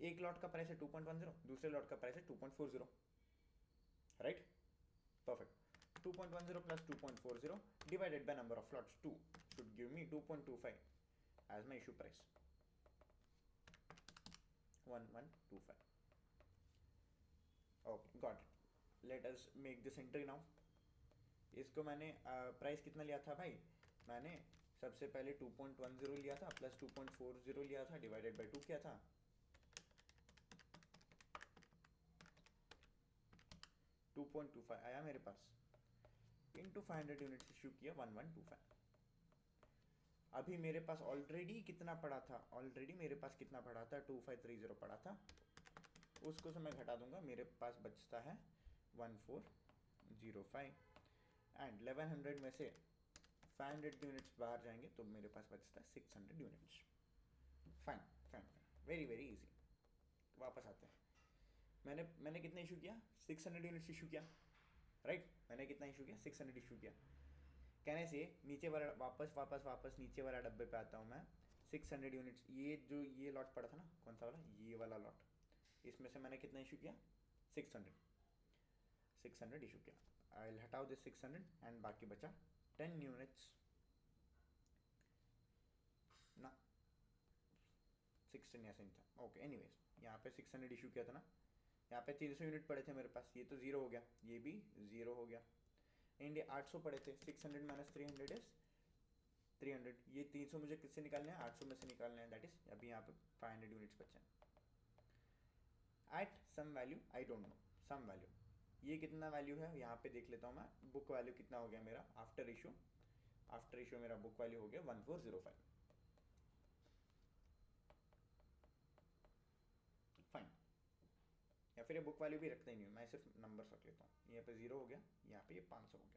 एक लॉट का प्राइस है 2.10, दूसरे लॉट का प्राइस है 2.40. Right, perfect. 2.10 plus 2.40 divided by number of lots 2 should give me 2.25 as my issue price. 1125. Okay, got it. Let us make this entry now. इसको मैंने प्राइस कितना लिया था भाई? मैंने सबसे पहले 2.10 लिया था प्लस 2.40 लिया था डिवाइडेड बाई 2 किया था. 2.25 आया मेरे पास. इंटू 500 यूनिट्स इशू किया 1125. अभी मेरे पास ऑलरेडी कितना पड़ा था? ऑलरेडी मेरे पास कितना पड़ा था? 2530 पड़ा था. उसको से मैं घटा दूंगा. मेरे पास बचता है 1405 एंड 1100 में से 500 यूनिट्स बाहर जाएंगे तो मेरे पास बचता है 600 units. Fine fine fine, very very easy. वापस आते हैं. मैंने कितना इशू किया? 600 यूनिट्स इशू किया, राइट? मैंने कितना इशू किया? 600 इशू किया. कहने से नीचे वाला वापस नीचे वाला डब्बे पे आता हूँ मैं. 600 यूनिट्स, ये लॉट पड़ा था ना, कौन सा वाला? ये वाला लॉट. इसमें से मैंने कितना इशू किया? 600 इशू किया. आई विल हटाओ दिस 600 एंड बाकी बचा 10 यूनिट्स ना. 16 ऐसे नहीं था. ओके, एनीवेज यहाँ पे 600 इशू किया था ना. यहाँ पे 300 यूनिट पड़े थे मेरे पास. ये तो ज़ीरो हो गया, ये भी ज़ीरो हो गया. एंड 800 पड़े थे. 600 माइनस 300 इज 300. ये 300 मुझे किससे निकालने हैं? 800 में से निकालने हैं. दैट इज अभी यहाँ पे 500 यूनिट्स बचे हैं. At some value, I don't know, some value. ये कितना वैल्यू है यहाँ पे देख लेता हूँ मैं. बुक वैल्यू कितना हो गया मेरा आफ्टर इशू? आफ्टर इशू मेरा बुक वैल्यू हो गया 1405. फाइन. या फिर ये बुक वैल्यू भी रखता ही नहीं हूँ मैं, सिर्फ नंबर्स रख लेता हूँ. यहाँ पे 0 हो गया, यहाँ पे ये 500 हो गया.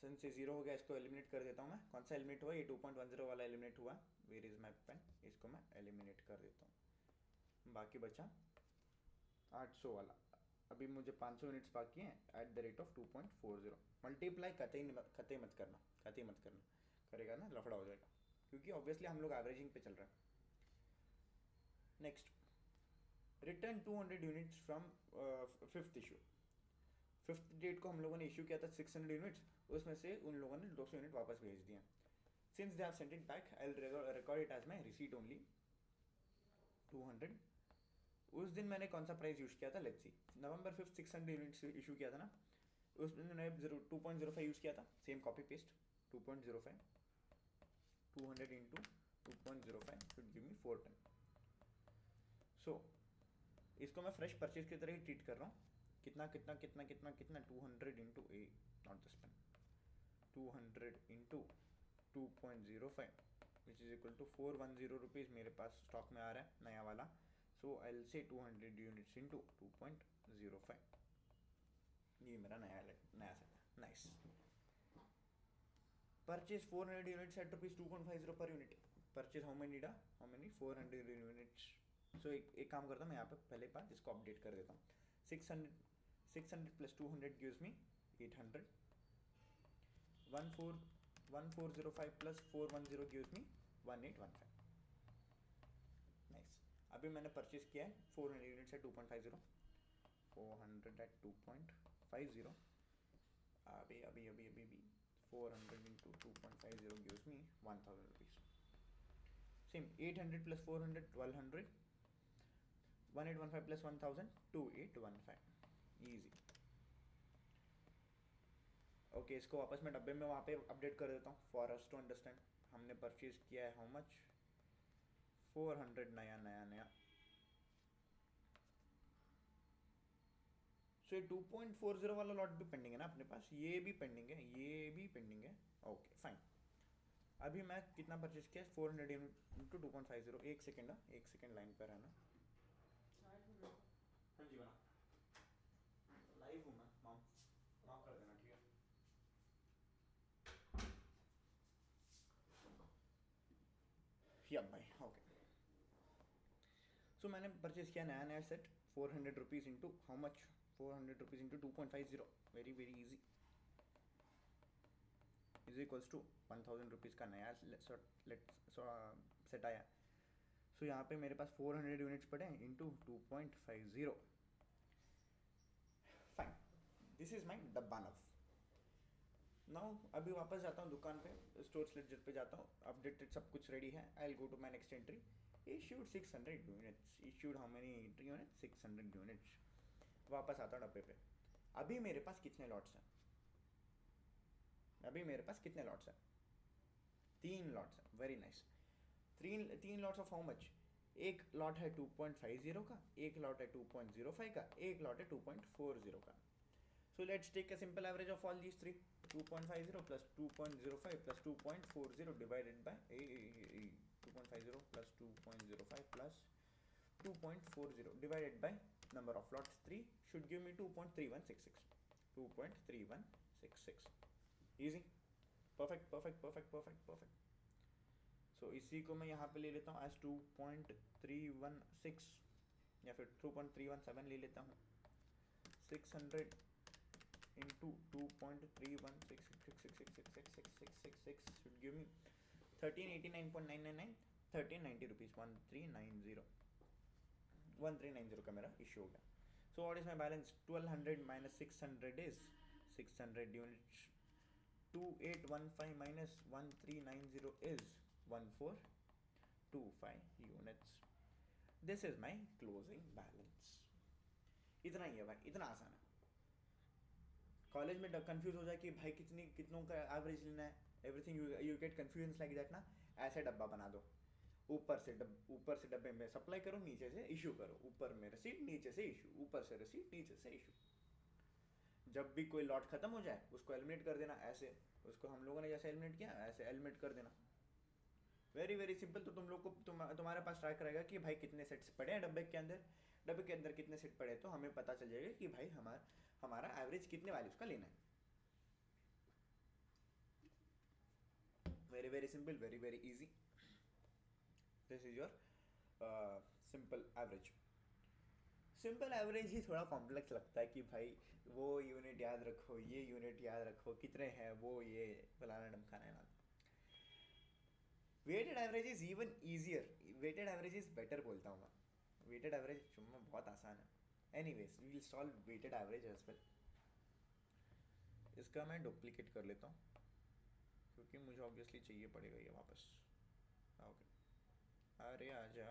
सिंस ये 0 हो गया, इसको एलिमिनेट कर देता हूँ मैं. कौन सा एलिमिनेट हुआ? ये 2.10 वाला एलिमिनेट हुआ. Where is my pen? इसको मैं एलिमिनेट कर देता हूँ. बाकी बचा 800 वाला. अभी मुझे 500 यूनिट्स बाकी हैं at the rate of 2.40. Multiply कतई मत करना. करेगा ना लफड़ा हो जाएगा, क्योंकि ऑब्वियसली हम लोग एवरेजिंग पे चल रहा है. Next, return 200 units from fifth issue. Fifth date को हम लोगों ने इशू किया था 600 यूनिट्स. उसमें से उन लोगों ने 200 यूनिट वापस भेज दिए. Since they have sent it back, I will record it as my receipt only. 200. उस दिन मैंने कौन सा प्राइस यूज़ किया था? Let's see. November 5 600 units issue किया था ना. उस दिन मैंने 2.05 यूज़ किया था. Same copy paste 2.05. 200 into 2.05 should give मी 410. सो इसको मैं फ्रेश परचेज की तरह ही ट्रीट कर रहा हूँ. कितना 200 into a, not this pen. 200 into 2.05 which is equal to 410 rupees मेरे पास स्टॉक में आ रहा है नया वाला. सो आई विल से 200 यूनिट्स इंटू 2.05. ये मेरा नया सेट है. Nice. Purchase 400 units at rupees 2.50 per unit. Purchase how many 400 units. So एक काम करता हूँ मैं यहाँ पे पहले बार इसको अपडेट कर देता हूँ. 600 plus 200 gives me 800. 1405 plus 410 gives me 1815. Nice. अभी मैंने परचेज किया है 400 यूनिट्स एट 2.50. 400 एट 2.50. अभी 400 into 2.50 gives me 1000 rupees. Same 800 plus 400 1200. 1815 plus 1000 2815. Easy. Okay, इसको वापस मैं डब्बे में वहाँ पे अपडेट कर देता हूँ फॉर अस टू अंडरस्टैंड. हमने परचेज किया है हाउ मच? 400 नया. सो ये 2.40 वाला लॉट भी पेंडिंग है ना अपने पास. ये भी पेंडिंग है. Okay fine. अभी मैं कितना परचेज किया? 400 इंटू 2.50. एक सेकेंड लाइन पर रहना. हाँ जी बना लाइव हूँ मैं. माफ कर देना, ठीक है? या भाई ओके. सो मैंने परचेज किया नया set 400 rupees into how much? 400 rupees into 2.50. Very very easy. Is equals to 1000 rupees का नया सेट आया. सो यहाँ पे मेरे पास 400 यूनिट्स पड़े into 2.50. Fine. This is my डब्बा नव. नाउ अभी वापस जाता हूँ दुकान पे, स्टोर लेजर पे जाता हूँ, अपडेटेड सब कुछ रेडी है. I will go to my next entry. Issued 600 units. Issued how many units? 600 units. वापस आता हूँ डब्बे पे. अभी मेरे पास कितने लॉट्स हैं? अभी मेरे पास कितने लॉट्स हैं? 3 लॉट्स हैं. Very nice. 3 lots of how much? एक लॉट है 2.50 का, एक लॉट है 2.05 का, एक लॉट है 2.40 का. So let's take a simple average of all these three. 2.50 plus 2.05 plus 2.40 divided by 2.50 plus 2.05 plus 2.40 divided by number of lots 3 should give me 2.3166. 2.3166. Easy. Perfect, perfect, perfect, perfect, perfect. So इसी को मैं यहाँ पे ले लेता हूँ as 2.316 या फिर 2.317 ले लेता हूँ. 600 into 2.3166666666 should give me 1389.999. 1390 rupees. 1390 का मेरा इशू हो गया. So what is my balance? 1200 minus 600 is 600 units. 2815 minus 1390 is 1425 units. This is my closing balance. इतना ही है भाई, इतना आसान है. कॉलेज में कंफ्यूज हो जाए कि भाई कितनों का एवरेज लेना है, everything you get confusion like that ना. ऐसे डब्बा बना दो. ऊपर से डब्बे में सप्लाई करो, नीचे से इशू करो. ऊपर में रिसीट, नीचे से इशू. ऊपर से रिसीट, नीचे से इशू. जब भी कोई लॉट खत्म हो जाए उसको एलिमिनेट कर देना. ऐसे उसको हम लोगों ने जैसे एलिमिनेट किया ऐसे एलिमिनेट कर देना. Very very simple. तो तुम लोग को तुम्हारे पास ट्रैक रहेगा कि भाई कितने सेट्स पड़े हैं डब्बे के अंदर. डब्बे के अंदर कितने सेट पड़े, तो हमें पता चल जाएगा कि भाई हमारा एवरेज कितने वैल्यूज का लेना है. Very very simple, very very easy. This is your simple average. Simple average ही थोड़ा कॉम्प्लेक्स लगता है कि भाई वो यूनिट याद रखो, ये यूनिट याद रखो, कितने हैं वो, ये फलाना ढमकाना है ना. Weighted average is even easier. Weighted average is better बोलता हूँ मैं. वेटेड एवरेज चुम्मा बहुत आसान है. Anyways we will solve weighted average as well. इसका मैं डुप्लीकेट कर लेता हूँ क्योंकि मुझे ऑब्वियसली चाहिए पड़ेगा ये वापस. ओके. अरे आजा.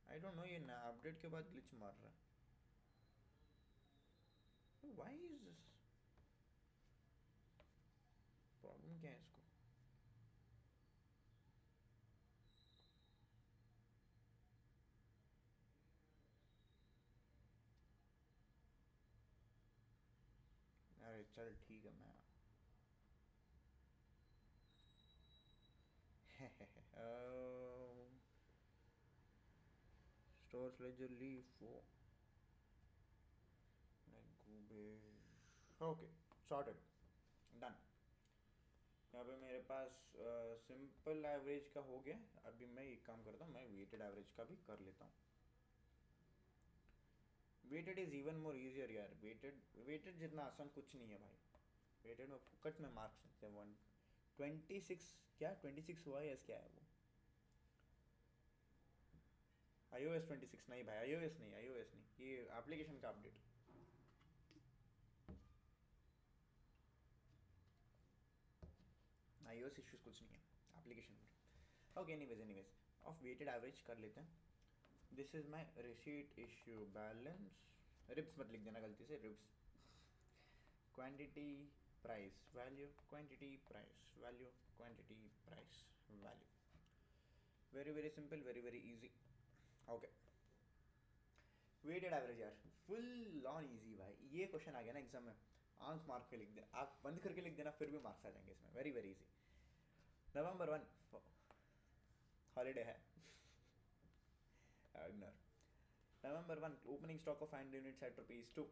आई डोंट नो, ये ना अपडेट के बाद ग्लिच मार रहा है. Why is this problem? क्या है इसको? अरे चल ठीक है. मैं स्टोर लेजर लीव वो ओके. सॉर्टेड. डन. यहाँ पे मेरे पास सिंपल एवरेज का हो गया. अभी मैं एक काम करता हूँ, मैं वेटेड एवरेज का भी कर लेता हूँ. Weighted is even more easier यार. वेटेड जितना आसान कुछ नहीं है भाई. वेटेड में फुकट में मार्क्स सकते हैं. 126 क्या 26 हुआ है, क्या है वो? iOS 26 नहीं भाई, iOS नहीं, ये एप्लीकेशन का अपडेट. iOS इश्यूज कुछ नहीं है एप्लीकेशन में. Okay. Anyways of weighted average कर लेते हैं. This is my receipt issue balance. रिप्स मत लिख देना गलती से. रिप्स. Quantity price value, quantity price value, quantity price value. Very very simple, very very easy. Okay. Weighted average यार फुल ऑन इजी भाई. ये क्वेश्चन आ गया ना एग्जाम में, आंख मार के लिख दे, आंख बंद करके लिख देना, फिर भी मार्क्स आ जाएंगे इसमें. Very very easy. November 1 holiday है. Ignore. November 1 opening stock of 500 units at rupees 2.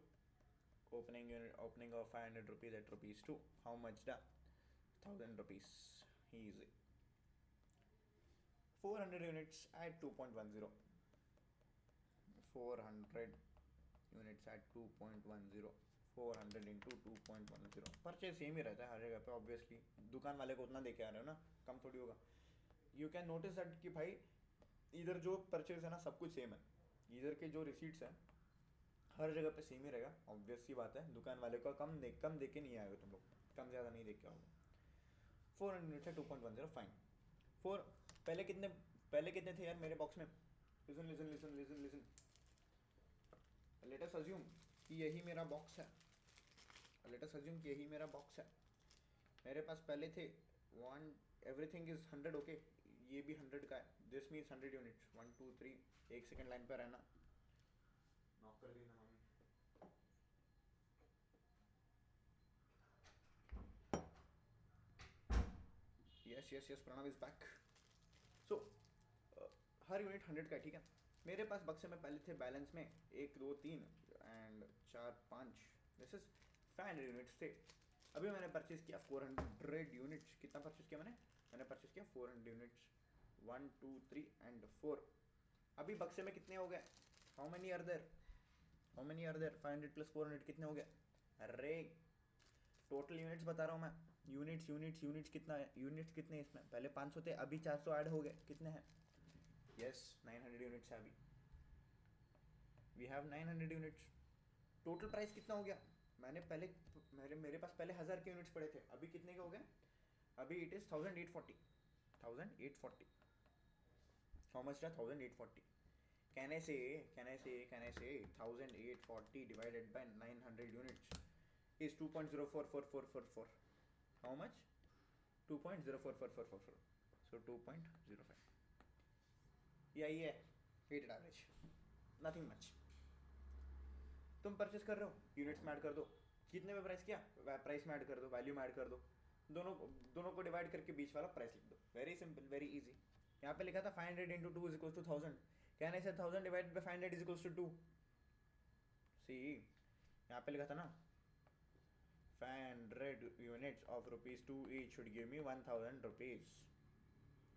Opening of 500 rupees at rupees 2. How much da? 1000 rupees. Easy. 400 units at 2.10. 400 units at 2.10. 400 into 2.10. Purchase same ही रहता है हर जगह पे obviously. दुकान वाले को उतना दे के आ रहे हो ना, कम थोड़ी होगा. यू कैन नोटिस दैट कि भाई इधर जो परचेज है ना सब कुछ सेम है. इधर के जो रिसीट्स हैं हर जगह पे सेम ही रहेगा, ऑब्वियस सी बात है। दुकान वाले को कम दे के नहीं आएगा तुम लोग, कम ज़्यादा नहीं देख के आओगे। 400 यूनिट्स है 2.10 फाइन। फोर पहले कितने थे यार मेरे बॉक्स में? Listen listen listen listen listen, late us assume कि यही मेरा बॉक्स है। लेट अस अज्यूम कि यही मेरा बॉक्स है। मेरे पास पहले थे वन, एवरीथिंग इज 100, ओके। ये भी 100 का है, दिस मीन्स 100 यूनिट्स। 1 2 3, एक सेकेंड लाइन पर रहना, नॉक कर देना mummy. Yes yes yes, Pranav is back. So हर यूनिट 100 का है, ठीक है। मेरे पास बक्से में पहले थे बैलेंस में 1 2 3 एंड 4 5, दिस इज 500 यूनिट्स थे। अभी मैंने परचेज किया 400 यूनिट्स। कितना परचेज किया मैंने परचेज किया 400 यूनिट्स। 1 2 3 एंड 4। अभी बक्से में कितने हो गए? How many are there? 500 प्लस 400 कितने हो गए? अरे टोटल यूनिट्स बता रहा हूँ मैं। यूनिट्स कितना है? यूनिट्स कितने हैं इसमें? पहले 500 थे, अभी 400 ऐड हो गए। कितने हैं? यस 900 यूनिट्स है अभी। We have 900 units. Total price कितना हो गया? मेरे पास पहले 1000 के यूनिट्स पड़े थे, अभी कितने के हो गए? अभी इट इज़ 1840। 1840 हाउ मच था? 1840। कैन आई से 1840 divided by 900 units is 2.044444. How much? 2.044444. So 2.05. यही है वेटेड एवरेज, नथिंग मच। तुम परचेस कर रहे हो, यूनिट्स में ऐड कर दो। कितने में प्राइस किया? प्राइस में ऐड कर दो, वैल्यू में ऐड कर दो। दोनों को डिवाइड करके बीच वाला प्राइस लिख दो। Very simple, very easy. यहाँ पे लिखा था 500 into 2 is equal to 1000। Can I say 1000 divided by 500 is equal to 2। See यहाँ पे लिखा था ना 500 units of rupees 2 each should give me 1000 rupees.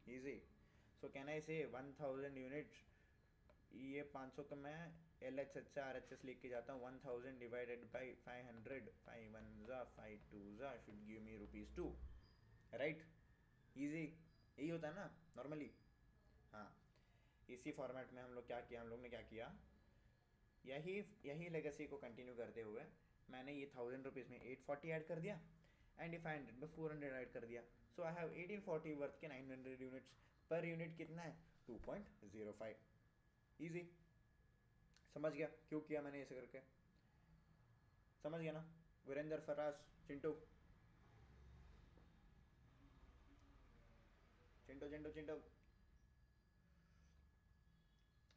Easy. So can I say 1000 units? ये 500 का मैं LHS से RHS लेके जाता हूँ। 1000 डिवाइडेड बाई 500, 5 1 जा 5 2 जा should give me ₹2, right? Easy, यही होता है ना नॉर्मली। हाँ, इसी फॉर्मेट में हम लोग ने क्या किया, यही लेगेसी को कंटिन्यू करते हुए मैंने ये 1000 रुपीज़ में 840 ऐड कर दिया एंड 500 में 400 ऐड कर दिया। सो आई हैव 1840 वर्थ के 900 यूनिट्स। पर यूनिट कितना है? 2.05। इजी, समझ गया क्यों किया मैंने ऐसे करके? समझ गया ना वीरेंद्र, फराज, चिंटू?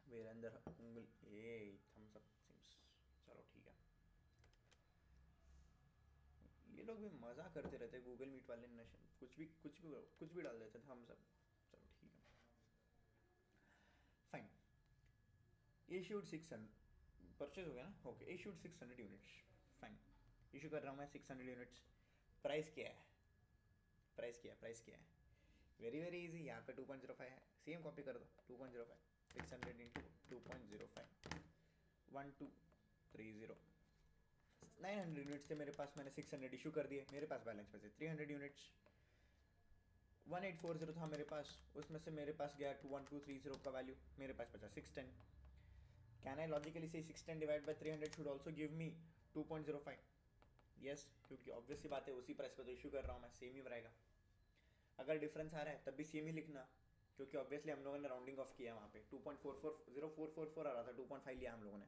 वीरेंद्र उंगली ए थम्स अप सिम्स। चलो ठीक है, ये लोग भी मज़ा करते रहते, गूगल मीट वाले नशन, कुछ भी डाल देते थे हम सब। चलो ठीक है, फाइन। इशूड 600, परचेज हो गया ना, okay. Issued 600 units, fine. Issue कर रहा हूँ मैं 600 यूनिट्स। प्राइस क्या है? वेरी वेरी इजी, यहाँ पे 2.05 है, सेम कॉपी कर दो। 2.05 600 इंटू 2.05 1230। 900 यूनिट्स थे मेरे पास, मैंने 600 इशू कर दिए। मेरे पास बैलेंस बचे 300 यूनिट्स। 1840 था मेरे पास, उसमें से मेरे पास गया 1230 का वैल्यू, मेरे पास बचा 610। कैन आई लॉजिकली से 610 divide by 300 should also give me 2.05? Yes, क्योंकि ऑब्वियस सी बात है उसी प्राइस पर तो इशू कर रहा हूँ मैं, सेम ही रहेगा। अगर डिफरेंस आ रहा है तब भी सेम ही लिखना, क्योंकि ऑब्वियसली हम लोगों ने राउंडिंग ऑफ किया वहाँ पे। 2.44044 आ रहा था, 2.5 लिया हम लोगों ने।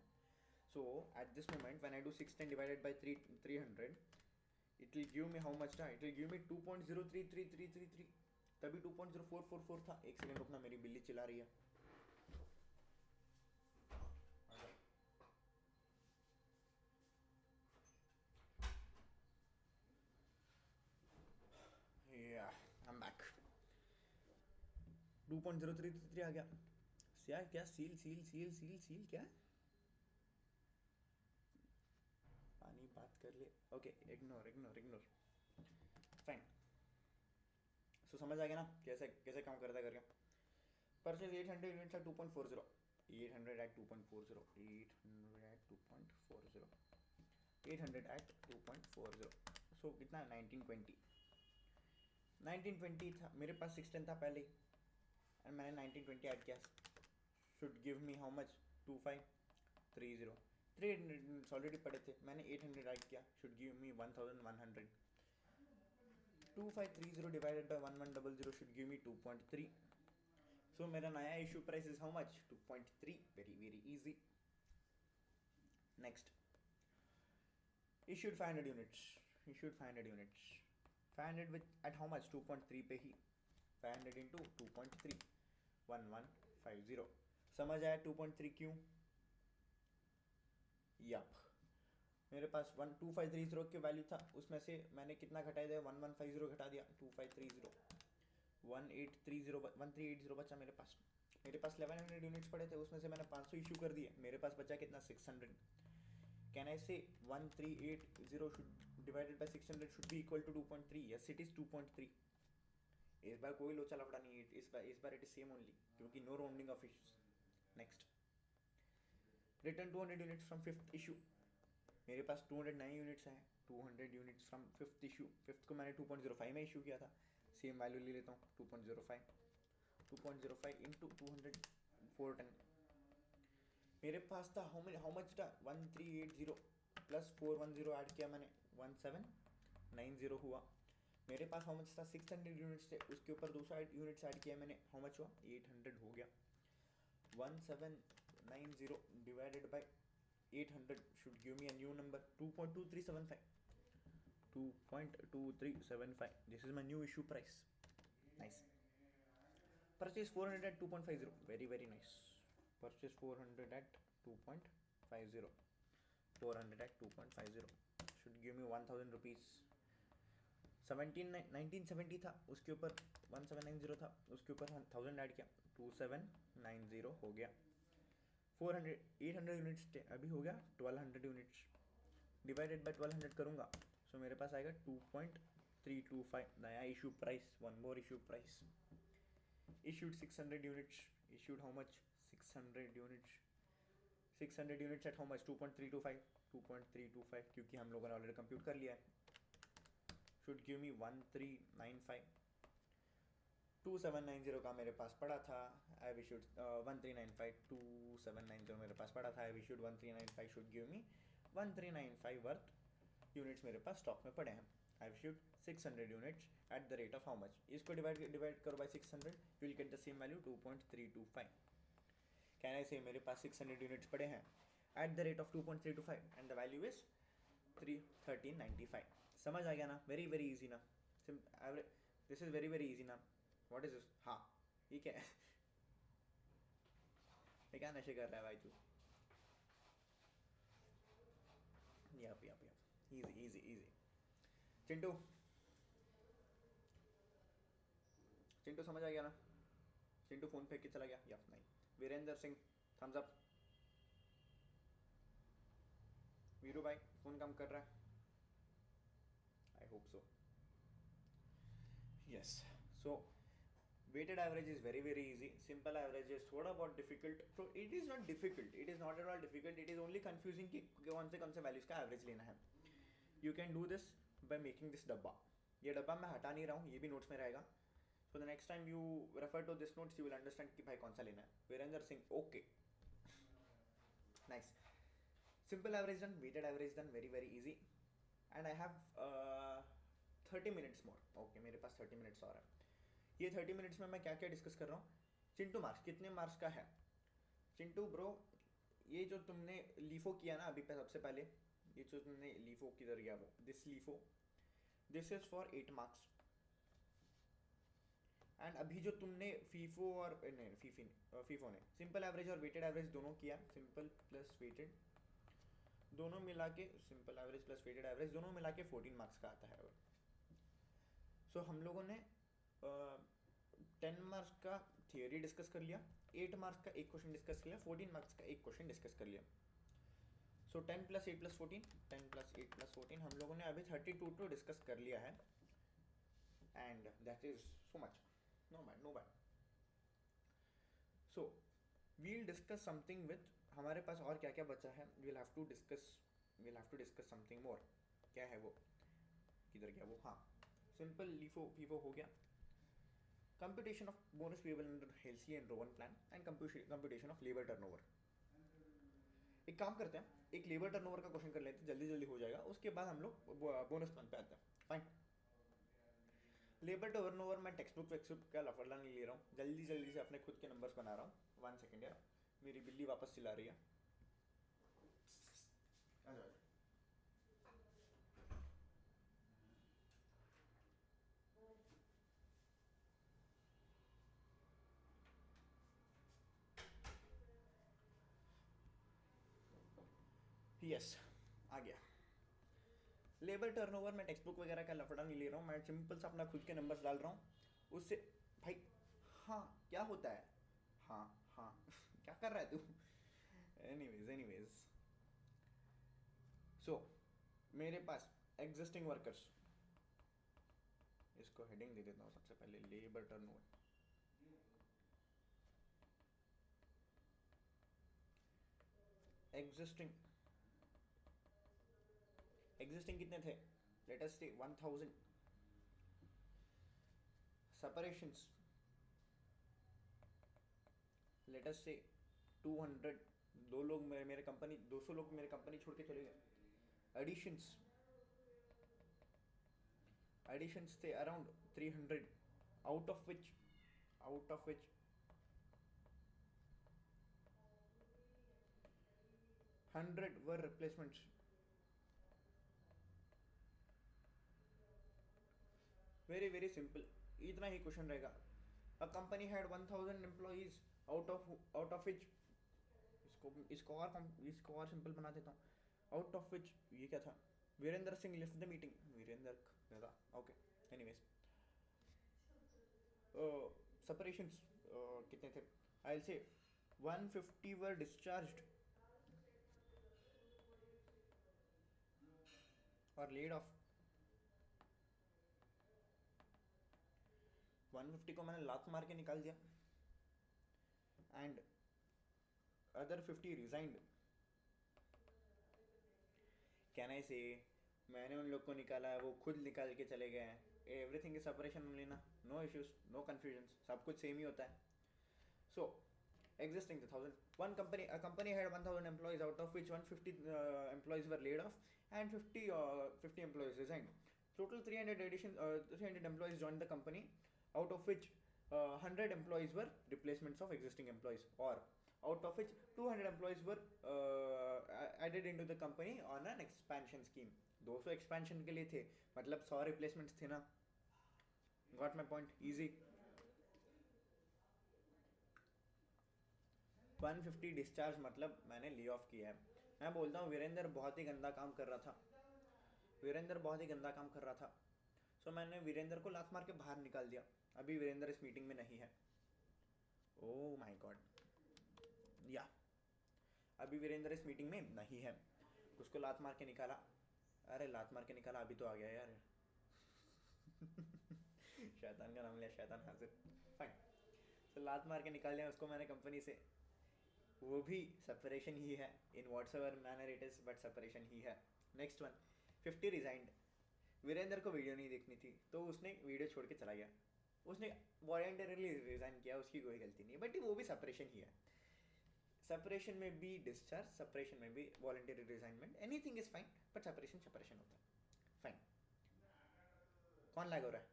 So at this moment when I do 610 divided by 300, it will give me how much था? It will give me 2.033333। तभी 2.0444 था। एक सेकेंड रुकना, मेरी बिल्ली चिल्ला रही है। Yeah, I'm back। 2.0333 आ गया। यार क्या सील क्या है? पानी बात कर ले, ओके। Ignore fine. सो समझ आ गया ना कैसे काम करता करके? परचेज 800 यूनिट्स है 2.40। 800 at 2.40, 800 at 2.40। सो कितना? 1920 था मेरे पास। 610 था पहले एंड मैंने 1920 ऐड किया। Should give me how much? 2530। 300 units already पड़े थे, मैंने 800 ऐड किया, should give me 1100. 2530 divided by 1100 should give मी 2.3. सो मेरा नया issue price is how much? 2.3. Very very easy. Next, issued 500 units. 500 with at how much? 2.3 पे ही. 500 into 2.3, 1150. समझ आया 2.3 क्यों? यप, मेरे पास 12530 की वैल्यू था, उसमें से मैंने कितना घटा दिया? 1150 घटा दिया. 2530, 1380 बचा मेरे पास. 1100 यूनिट्स पड़े थे, उसमें से मैंने 500 इशू कर दिए. मेरे पास बचा कितना? 600. Can I say 1380 should divided by 600 should be equal to 2.3? Yes, it is 2.3. इस बार कोई लोचा लफड़ा नहीं है. इस बार it is same only, क्योंकि no rounding of issues. Next, return 200 units from fifth issue. मेरे पास 209 यूनिट्स हैं. 200 units from fifth issue. Fifth को मैंने 2.05 में इशू किया था. सेम वैल्यू ले लेता हूँ, 2.05. 2.05 इंटू 200, 410. मेरे पास था हाउ मच था? 1380 प्लस 410 ऐड किया मैंने, 1790 हुआ. मेरे पास हाउ मच था? 600 यूनिट्स थे, उसके ऊपर 200 यूनिट्स ऐड किया मैंने, हाउ मच हुआ? 800 हो गया. 1790 divided by 800 should give me a new number, 2.2375. 2.2375. This is my new issue price. Nice. Purchase 400 at 2.50. Very very nice. Purchase 400 at 2.50. 400 at 2.50 should give me 1000 rupees. 1970 था, उसके ऊपर 1790 था, उसके ऊपर 1000 ऐड किया, 2790 हो गया. 800 यूनिट्स थे, अभी हो गया 1200 यूनिट्स. डिवाइडेड बाय 1200 करूँगा, सो मेरे पास आएगा 2.325. नया issue price, one more issue price. issued 600 units. Issued how much? 600 units. 600 units at how much? 2.325. 2.325, क्योंकि हम लोगों ने ऑलरेडी कंप्यूट कर लिया है. should give me 1395. 2790 का मेरे पास पड़ा था. आई issued 1395. 2790 मेरे पास पड़ा था. आई issued 1395. should give me 1395 worth units मेरे पास स्टॉक में पड़े हैं. आई issued 600 units at the rate of how much? इसको डिवाइड करो by 600, you will get the same value, 2.325. Can I say मेरे पास 600 यूनिट्स पड़े हैं at the rate of 2.325 and the value is 1395. समझ आ गया ना? वेरी वेरी इजी ना? This is very very easy ना? What is this? हाँ, ये क्या है? ये क्या नशे कर रहा है भाई तू? Yup yup yup, easy easy easy. Chintu समझ आ गया ना? चिंटू फोन फेंक के चला गया? यप नहीं. Virender Singh, thumbs up. वीरू भाई फोन काम कर रहा है? I hope so. Yes. So weighted average is very very easy. Simple average is थोड़ा बहुत difficult. So it is not difficult. It is not at all difficult. It is only confusing कि कौन से values का average लेना है. You can do this by making this डब्बा. ये डब्बा मैं हटा नहीं रहा हूँ, ये भी notes में रहेगा. So the next time you refer to this notes, you will understand कि भाई कौन सा लेना है. Virendra Singh, okay. Nice. Simple average done, weighted average done, very very easy. And I have 30 minutes more. Okay, मेरे पास 30 minutes और है. ये 30 minutes में मैं क्या क्या डिस्कस कर रहा हूँ? चिंटू मार्क्स कितने मार्क्स का है? चिंटू ब्रो, ये जो तुमने लीफो किया ना अभी पे सबसे पहले, ये जो तुमने लीफो किधर गया वो, this LIFO, this is for 8 marks. And अभी जो तुमने फीफो और नहीं फीफो ने सिंपल एवरेज और वेटेड एवरेज दोनों किया, सिंपल प्लस वेटेड दोनों मिला के, simple average plus weighted average दोनों मिला के 14 मार्क्स का आता है. सो हम लोगों ने 10 मार्क्स का थियोरी डिस्कस कर लिया, 8 मार्क्स का एक क्वेश्चन डिस्कस कर लिया, 14 मार्क्स का एक क्वेश्चन डिस्कस कर लिया. सो 10 + 8 + 14, 10 + 8 + 14 हम लोगों ने अभी 32 तो डिस्कस कर लिया है. And that is so much, no bad. So we'll discuss something with, हमारे पास और क्या क्या बचा है. we'll have to discuss something more. क्या है वो? किधर गया वो? हाँ, सिंपल लीफो हो गया. Computation of bonus payable under Halsey and Rowan plan and computation of labour turnover. एक काम करते हैं, एक लेबर टर्नओवर का क्वेश्चन कर लेते हैं, जल्दी जल्दी हो जाएगा, उसके बाद हम लोग बोनस पॉइंट पे आते हैं. फाइन. लेबर टर्नओवर मैं टेक्स्ट बुक वेक्सबुक का लफड़ा नहीं ले रहा हूँ, जल्दी जल्दी से अपने खुद के नंबर्स बना रहा हूँ. 1 सेकेंड यार, मेरी बिल्ली वापस चिल्ला रही है. आ जाओ. यस, आ गया. लेबर टर्नओवर में टेक्स्ट बुक वगैरह का लफड़ा नहीं ले रहा हूँ, मैं सिंपल सा अपना खुद के नंबर्स डाल रहा हूँ उससे. भाई हाँ, क्या होता है? हाँ हाँ. क्या कर रहा है तू? एनीवेज. सो मेरे पास एग्जिस्टिंग वर्कर्स, इसको हेडिंग दे देता हूँ सबसे पहले, लेबर टर्नओवर. एग्जिस्टिंग एग्जिस्टिंग कितने थे? लेट अस से 1000. सेपरेशंस, लेट अस से 200. दो लोग मेरे कंपनी, 200 लोग मेरे कंपनी छोड़ के चले गए. एडिशंस, एडिशंस थे around 300, out of which 100 were replacements. Very very simple, इतना ही क्वेश्चन रहेगा. A company had 1000 employees, out of which, इसको और सिंपल बना देता हूँ. आउट ऑफ विच, ये क्या था? Virendra Singh left the meeting. Virendra था. ओके. एनीवेज, सेपरेशंस कितने थे? आई से 150 वर डिस्चार्ज्ड और लेड ऑफ. 150 को मैंने लात मार के निकाल दिया. And other 50 resigned. Can I say मैंने उन लोग को निकाला है, वो खुद निकाल के चले गए हैं. एवरीथिंग इज सेपरेशन ओनली ना. नो इश्यूज, नो कन्फ्यूजन, सब कुछ सेम ही होता है. सो existing the 1000. A company had 1000 employees, out of which 150 employees were laid off and 50 employees resigned. Total 300 employees joined the company, out of which 100 employees were replacements of existing employees, or out of which 200 employees were added into the company on an expansion scheme. 200 expansion के लिए थे, मतलब 100 replacements थे ना. Got my point? Easy. 150 discharge मतलब मैंने lay off किया है. मैं बोलता हूँ वीरेंद्र बहुत ही गंदा काम कर रहा था. सो मैंने वीरेंद्र को लात मार के बाहर निकाल दिया. अभी वीरेंद्र इस मीटिंग में नहीं है. Oh my God. या अभी वीरेंद्र इस मीटिंग में नहीं है, उसको लात मार के निकाला. अरे लात मार के निकाला, अभी तो आ गया यार. शैतान का नाम लिया, शैतान हाजिर. फाइन. तो लात मार के निकाल दिया उसको मैंने कंपनी से. वो भी सेपरेशन ही है, in whatsoever manner it is, but separation ही है. Next one, 50 resigned. वीरेंद्र को वीडियो नहीं देखनी थी तो उसने वीडियो छोड़ के चला गया. उसने वॉलंटरली रिजाइन किया, उसकी कोई गलती नहीं, बट वो भी सेपरेशन ही है. सेपरेशन में भी डिस्चार्ज, सेपरेशन में भी voluntary resignment, anything is fine, but separation separation होता है. फाइन. कौन लैग हो रहा है?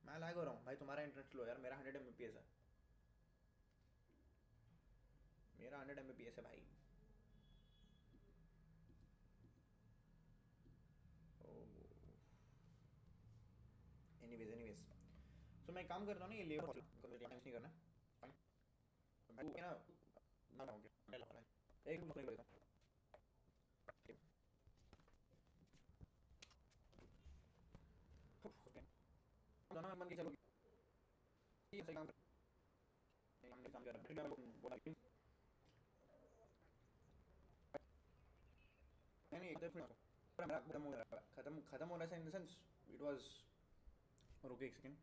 मैं लैग हो रहा हूँ भाई, तुम्हारा इंटरनेट स्लो यार. मेरा 100 Mbps है. मेरा 100 Mbps है भाई. एनीवेज सो मैं काम करता हूँ ना, ये लेबर नहीं करना. फाइन. ना ना हो गया. एक मिनट देता हूँ. ओके, दोनों में मन की चलो, ये सही काम कर. काम कर रहा है. नहीं खत्म हो रहा है in the sense it was. रुको एक सेकंड.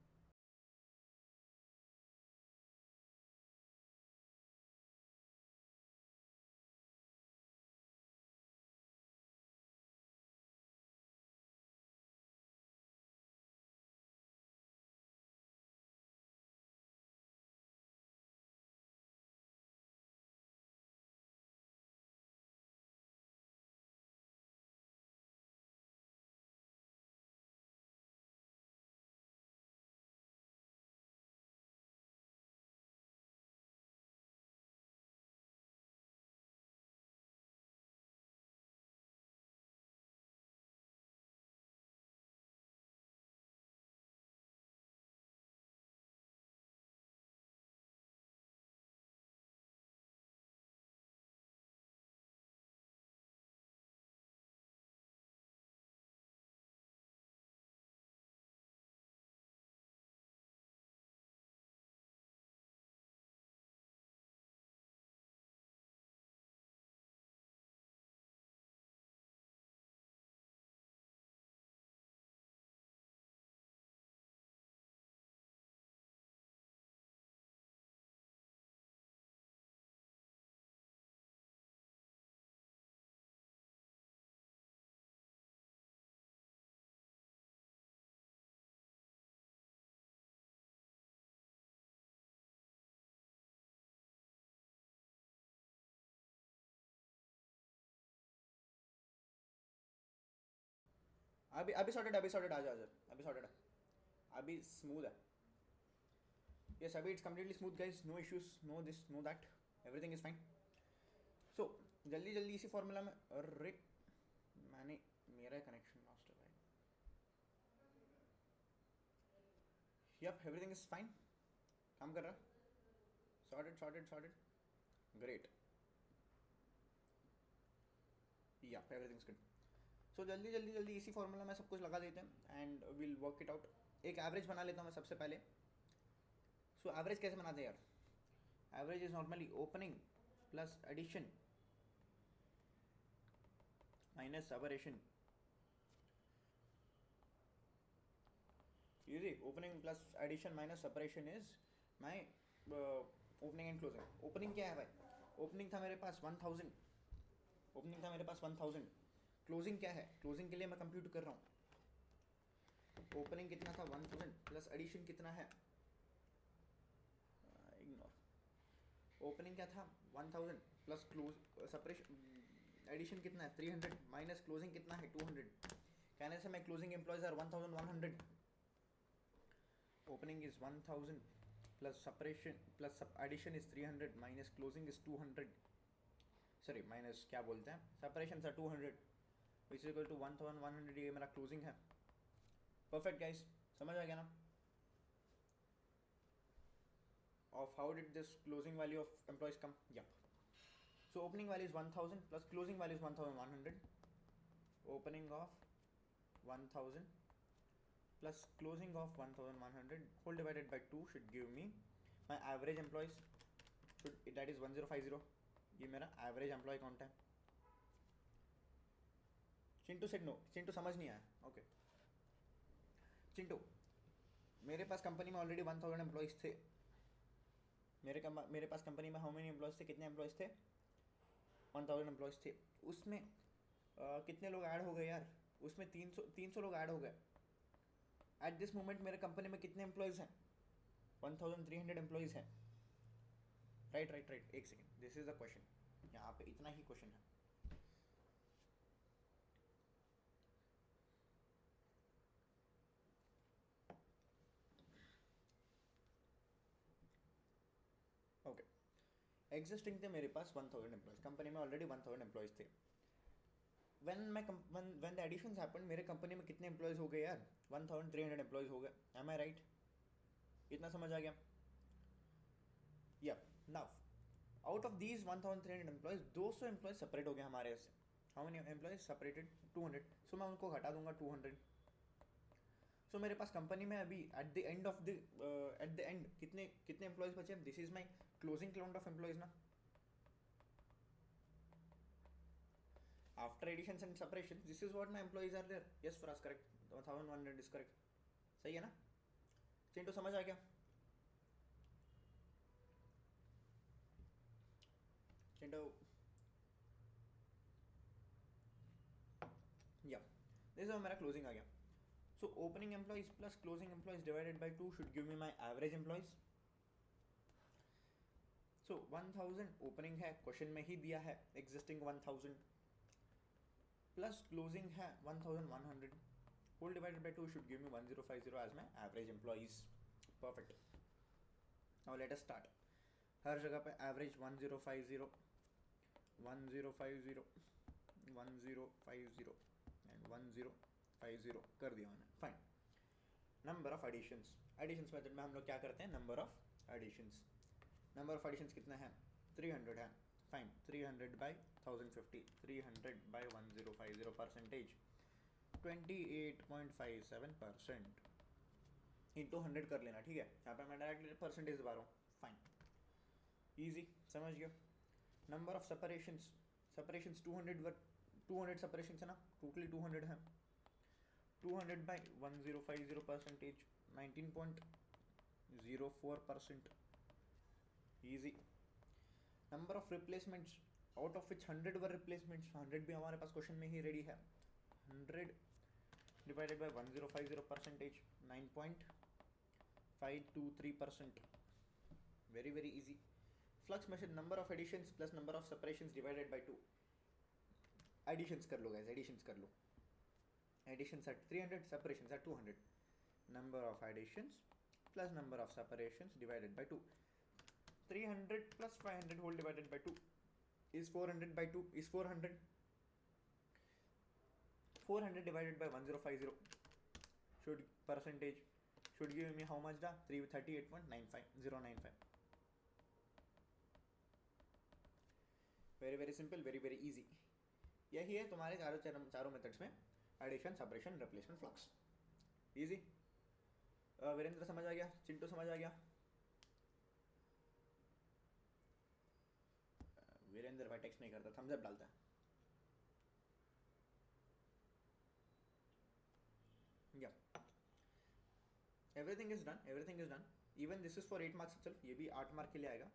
अभी अभी सॉर्टेड, अभी सॉर्टेड, आ जा, अभी सॉर्टेड है, अभी स्मूथ है. यस, अभी it's completely smooth guys, no issues, no this no that, everything is fine. So जल्दी जल्दी इसी फॉर्मूला में, अरे मैंने, मेरा कनेक्शन लॉस्ट है भाई. यप, एवरीथिंग इज फाइन, काम कर रहा है. Sorted sorted sorted, great. Yup, everything is good. So जल्दी जल्दी जल्दी इसी फॉर्मूला में सब कुछ लगा देते हैं and will work it out. एक एवरेज बना लेता हूँ मैं सबसे पहले. सो एवरेज कैसे बनाते हैं यार? Average is normally opening plus addition minus subtraction. easy, opening plus addition minus separation is my opening and closing. opening क्या है भाई? opening था मेरे पास 1000, opening था मेरे पास 1000. closing क्या है? closing के लिए मैं कंप्यूट कर रहा हूँ. opening कितना था? 1000 प्लस एडिशन कितना है? इग्नोर. opening क्या था? 1000 प्लस क्लोज सेपरेशन एडिशन कितना है? 300 माइनस क्लोजिंग कितना है? 200. कहने से मैं closing employees are 1100. opening is 1000 plus separation plus addition is 300 minus closing is 200. sorry minus क्या बोलते हैं, separation था 200 which is equal to 1100. ये मेरा closing है. perfect guys, समझ आ गया ना? of how did this closing value of employees come? yep. so opening value is 1000 plus closing value is 1100. opening of 1000 plus closing of 1100 whole divided by 2 should give me my average employees, that is 1050. ये मेरा average employee count है. Chintu said no. Chintu समझ नहीं आया. Okay Chintu, मेरे पास company में already 1000 employees थे. मेरे पास कंपनी में हाउ मेनी एम्प्लॉयज़ थे? कितने एम्प्लॉयज़ थे? 1000 एम्प्लॉयज़ थे. उसमें कितने लोग ऐड हो गए यार? उसमें 300 लोग ऐड हो गए. एट दिस मोमेंट मेरे कंपनी में कितने एम्प्लॉयज़ हैं? 1300 एम्प्लॉयज़ हैं. राइट राइट राइट, एक second, this is the question. यहाँ पे इतना ही क्वेश्चन है. ओके, एग्जिस्टिंग थे मेरे पास 1000 एम्प्लॉयज़. कंपनी में ऑलरेडी 1000 एम्प्लॉयज़ थे. when the additions happened, मेरे कंपनी में कितने एम्प्लॉयज़ हो गए यार? 1300 एम्प्लॉयज़ हो गए. एम आई राइट? इतना समझ आ गया? या now out of these 1300 employees 200 employees separate हो गए हमारे से. How many employees separated? 200. सो मैं उनको हटा दूंगा 200. सो मेरे पास कंपनी में अभी एट द एंड कितने कितने एम्प्लॉयज़ बचे? This is my closing count of employees ना. After additions and separation this is what my employees are there. Yes for us correct. 1100 is correct. सही है ना? चिंटू समझ आ गया? चिंटू या दिस इज मेरा क्लोजिंग आ गया. So opening employees plus closing employees divided by 2 should give me my average employees. So 1000 opening है, क्वेश्चन में ही दिया है एग्जिस्टिंग 1000 प्लस क्लोजिंग है 1100 whole divided by 2 should give me 1050 as my average employees. Perfect. Now let us start. हर जगह पे average 1050 1050 1050 and 1050 कर दिया मैंने. Fine. Number of additions. Additions method में हम लोग क्या करते हैं? Number of additions. Number of additions कितना है? 300 है. Fine. 300 by 1050, 300 by 1050 percentage 28.57% into 100 कर लेना. ठीक है, यहाँ पे मैं डायरेक्टली परसेंटेज दबा रहा हूँ. फाइन, ईजी, समझ गया. Number of separations. Separations 200 separations है ना, टोटली 200 है. 200 by 1050 percentage 19.04%. Easy. Number of replacements out of which 100 were replacements. 100 भी हमारे पास क्वेश्चन में ही रेडी है. 100 divided by 1050 percentage 9.523%. Very very easy. Flux method. Number of additions plus number of separations divided by 2. Additions कर लो guys, editions कर लो. Additions at 300, separations at 200. Number of additions plus number of separations divided by 2. 300 plus 500 whole divided by 2 is 400 by 2 is 400. 400 divided by 1050 should percentage should give me how much da? 338.95095. Very simple, very easy. यही है तुम्हारे चारों methods में, addition, subtraction, replacement, flux. Easy. Virendra समझ आ गया? चिंटू समझ आ गया? वीरेंद्र भाई टेक्स्ट नहीं करता, थम्स अप डालता है. या everything is done. Even this is for 8 marks itself. ये भी 8 मार्क के लिए आएगा.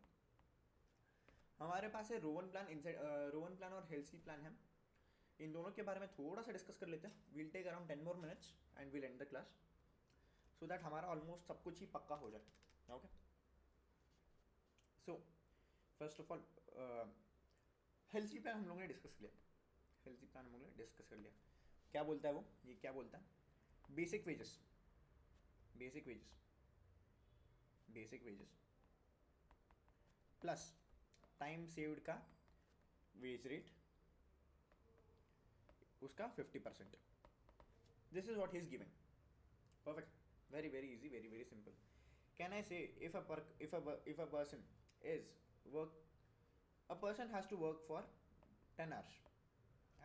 हमारे पास है रोवन प्लान और हेल्सी प्लान है. इन दोनों के बारे में थोड़ा सा डिस्कस कर लेते हैं. We'll take around 10 more minutes and we'll end the class so that हमारा ऑलमोस्ट सब कुछ ही पक्का हो जाए. Okay. So first of all Halsey plan हम लोगों ने डिस्कस कर लिया. क्या बोलता है वो? ये क्या बोलता है? Basic wages plus time saved का वेज रेट, उसका 50%. This is what he is giving. Perfect. Very easy, very simple. Can I से if a person has to work for 10 hours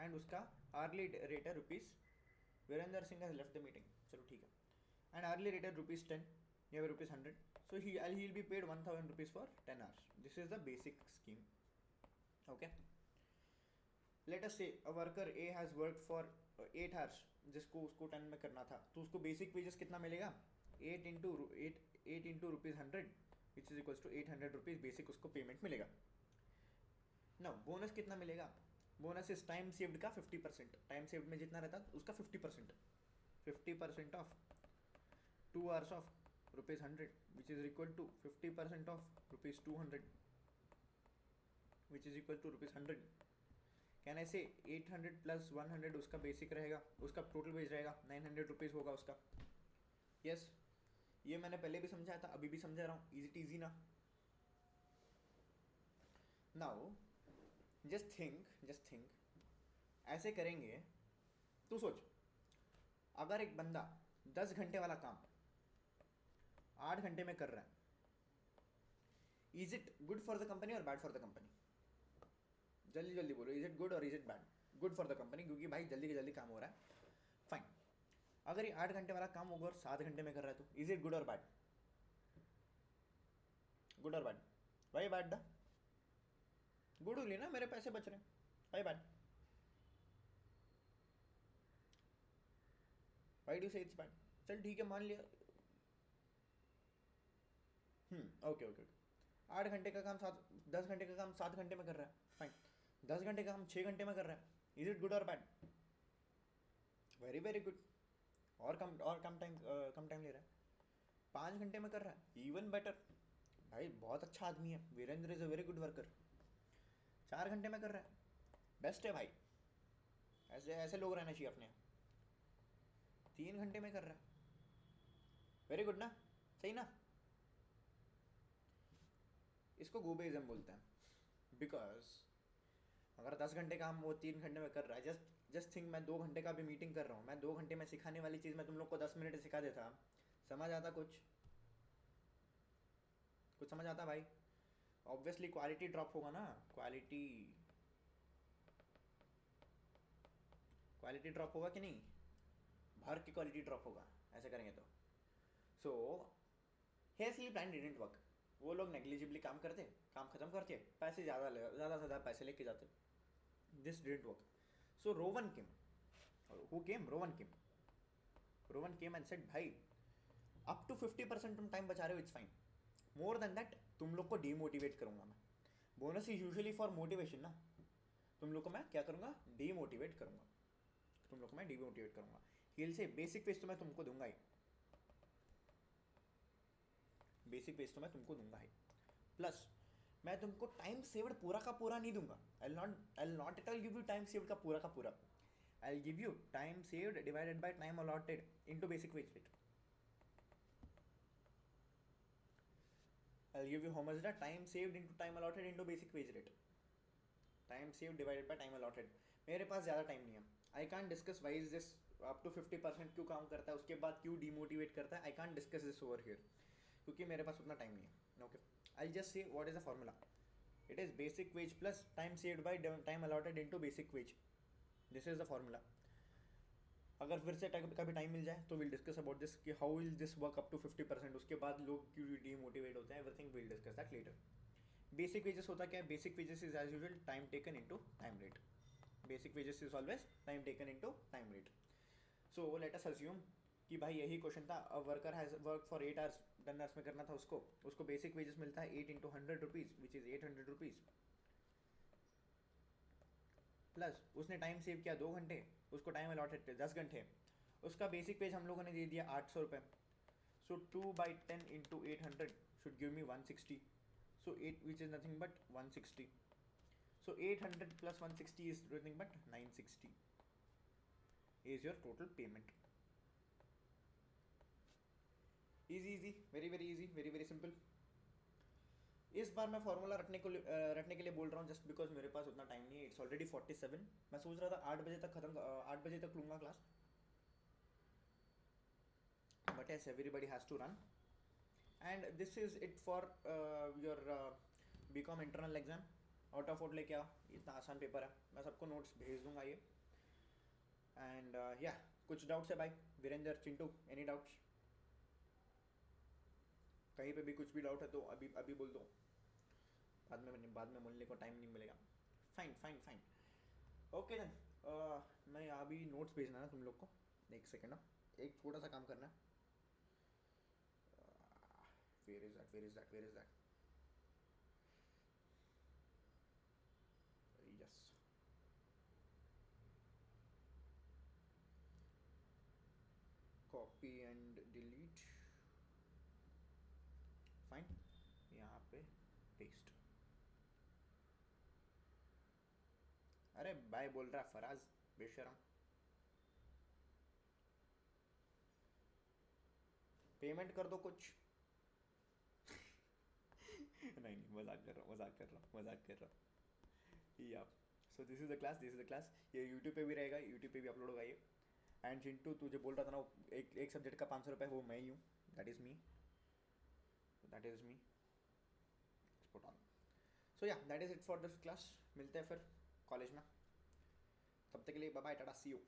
and उसका hourly rate है rupees. Virendra Singh has left the meeting. चलो ठीक है. and hourly rate है rupees 10, ये है rupees 100. so he will be paid 1000 rupees for 10 hours. this is the basic scheme. okay. Let us say a worker A has worked for 8 hours, जिसको उसको 10 में करना था, तो उसको बेसिक वेजेस कितना मिलेगा? 8 into rupees 100 which is equals to 800 rupees basic उसको पेमेंट मिलेगा. ना बोनस कितना मिलेगा? बोनस इस टाइम सेव्ड का 50%. टाइम सेव्ड में जितना रहता उसका 50% of 2 hours of rupees 100 which is equal to 50% of rupees 200 which is equal to rupees 100. Can I say 800 plus 100 उसका बेसिक रहेगा, उसका टोटल वेज रहेगा 900 रुपीज़ होगा उसका. यस. ये मैंने पहले भी समझाया था, अभी भी समझा रहा हूँ. इजी ना. नाउ जस्ट थिंक ऐसे करेंगे तो सोच, अगर एक बंदा 10 घंटे वाला काम 8 घंटे में कर रहा है, is it good for the company और बैड फॉर द कंपनी? जल्दी बोलो. इज इट गुड और is it bad? Good for the company, क्योंकि भाई जल्दी के जल्दी काम हो रहा है. फाइन. अगर ये 8 घंटे वाला काम होगा और 7 घंटे में कर रहा है, तो इज इट गुड और बैड? गुड और बैड? भाई बैड दा. गुड हुई ना, मेरे पैसे बच रहे हैं. भाई बैड. वाई डू से इट्स बैड? चल ठीक है, मान लिया. ओके. 8 घंटे का काम 10 घंटे का काम 7 घंटे में कर रहा है. फाइन. 10 घंटे का हम 6 घंटे में कर रहे हैं. इज इट गुड और बैड? Very good. और कम टाइम ले रहा है. 5 घंटे में कर रहा है, इवन बेटर. भाई बहुत अच्छा आदमी है, Virendra is a very good worker. 4 घंटे में कर रहा है, बेस्ट है भाई. ऐसे लोग रहना चाहिए अपने. 3 घंटे में कर रहा है, वेरी गुड ना. सही ना. इसको गोबेइज्म बोलते हैं. बिकॉज अगर 10 घंटे का हम वो 3 घंटे में कर रहा है, जस्ट थिंक, मैं 2 घंटे का भी मीटिंग कर रहा हूँ. मैं 2 घंटे में सिखाने वाली चीज़ मैं तुम लोग को 10 मिनट सिखा देता, समझ आता? कुछ समझ आता भाई? ऑब्वियसली क्वालिटी ड्रॉप होगा ना. क्वालिटी ड्रॉप होगा कि नहीं? भर की क्वालिटी ड्रॉप होगा ऐसे करेंगे तो. सो हेयरस्ली प्लान डिडंट वर्क. वो लोग नेग्लिजिबली काम करते, काम खत्म करते, पैसे ज़्यादा से ज़्यादा पैसे लेके जाते. This didn't work. So Rowan came. Rowan came and said, भाई अप टू 50% तुम टाइम बचा रहे हो, it's fine. More than that तुम लोग को डीमोटिवेट करूँगा मैं. Bonus is usually for motivation ना. तुम लोग को मैं क्या करूँगा? डीमोटिवेट करूँगा. हिल से बेसिक वेज तो मैं तुमको दूंगा ही. प्लस मैं तुमको टाइम सेव्ड पूरा का पूरा नहीं दूंगा. I will not at all give you time saved का पूरा. I'll give you time saved divided by time allotted into basic wage rate. I'll give you how much the time saved into time allotted into basic wage rate. Time saved divided by time allotted. मेरे पास ज़्यादा time नहीं है. I can't discuss why is this up to 50% क्यों काम करता है, उसके बाद क्यों demotivate करता है. I can't discuss this over here क्योंकि मेरे पास उतना टाइम नहीं है. Okay. I'll just say what is the formula. It is basic wage plus time saved by time allotted into basic wage. This is the formula. अगर फिर से कभी time मिल जाए तो विल डिस्कस अबाउट दिस कि how will this work up to 50%. उसके बाद लोग क्यों डीमोटिवेट होते हैं, everything will discuss that later. Basic wages होता क्या है? Basic wages is as usual time taken into time rate. Basic wages is always time taken into time rate. So let us assume कि भाई यही question था. A worker has work for 8 hours, 10 hours में करना था उसको basic wages मिलता है 8 into 100 rupees which is 800 rupees. Plus उसने टाइम सेव किया 2 घंटे, उसको टाइम अलॉटेड थे 10 घंटे. उसका बेसिक पेज हम लोगों ने दे दिया 800 रुपये. सो 2/10 into 800 should give me 160. So 8 which is nothing but 160. So 800 plus 160 is nothing but 960 is your total payment. Easy very very easy, very very simple. इस बार मैं फॉर्मूला रखने के लिए बोल रहा हूँ जस्ट बिकॉज मेरे पास उतना टाइम नहीं है. It's already 47. मैं सोच रहा था 8 बजे तक खत्म, 8 बजे तक लूँगा class. But yes, everybody has to run. And this is it for your BCom internal exam. Out of out लेके आओ, इतना आसान पेपर है. मैं सबको नोट्स भेज दूंगा ये. एंड या कुछ डाउट्स है भाई? Virendra, Chintu, any doubts? कहीं पे भी कुछ भी डाउट है तो अभी अभी बोल दो. बाद में बोलने को टाइम नहीं मिलेगा. Fine fine fine. Okay then. मैं अभी नोट्स भेजना है तुम लोग को. एक सेकेंड ना, एक छोटा सा काम करना है. Where is that? Yes. Copy and delete. Fine. यहाँ पे paste. अरे बाय बोल रहा फराज बेशरम. पेमेंट कर दो कुछ. नहीं मजाक कर रहा हूँ. या so this is the class. ये यूट्यूब पे भी रहेगा, यूट्यूब पे भी अपलोड होगा ये. एंड चिंटू तुझे बोल रहा था ना एक सब्जेक्ट का 500 रुपये, वो मैं ही हूँ. That is me. Export on. So yeah that is it for this class. मिलते हैं फिर कॉलेज में. तब तक के लिए bye bye, tata, see you.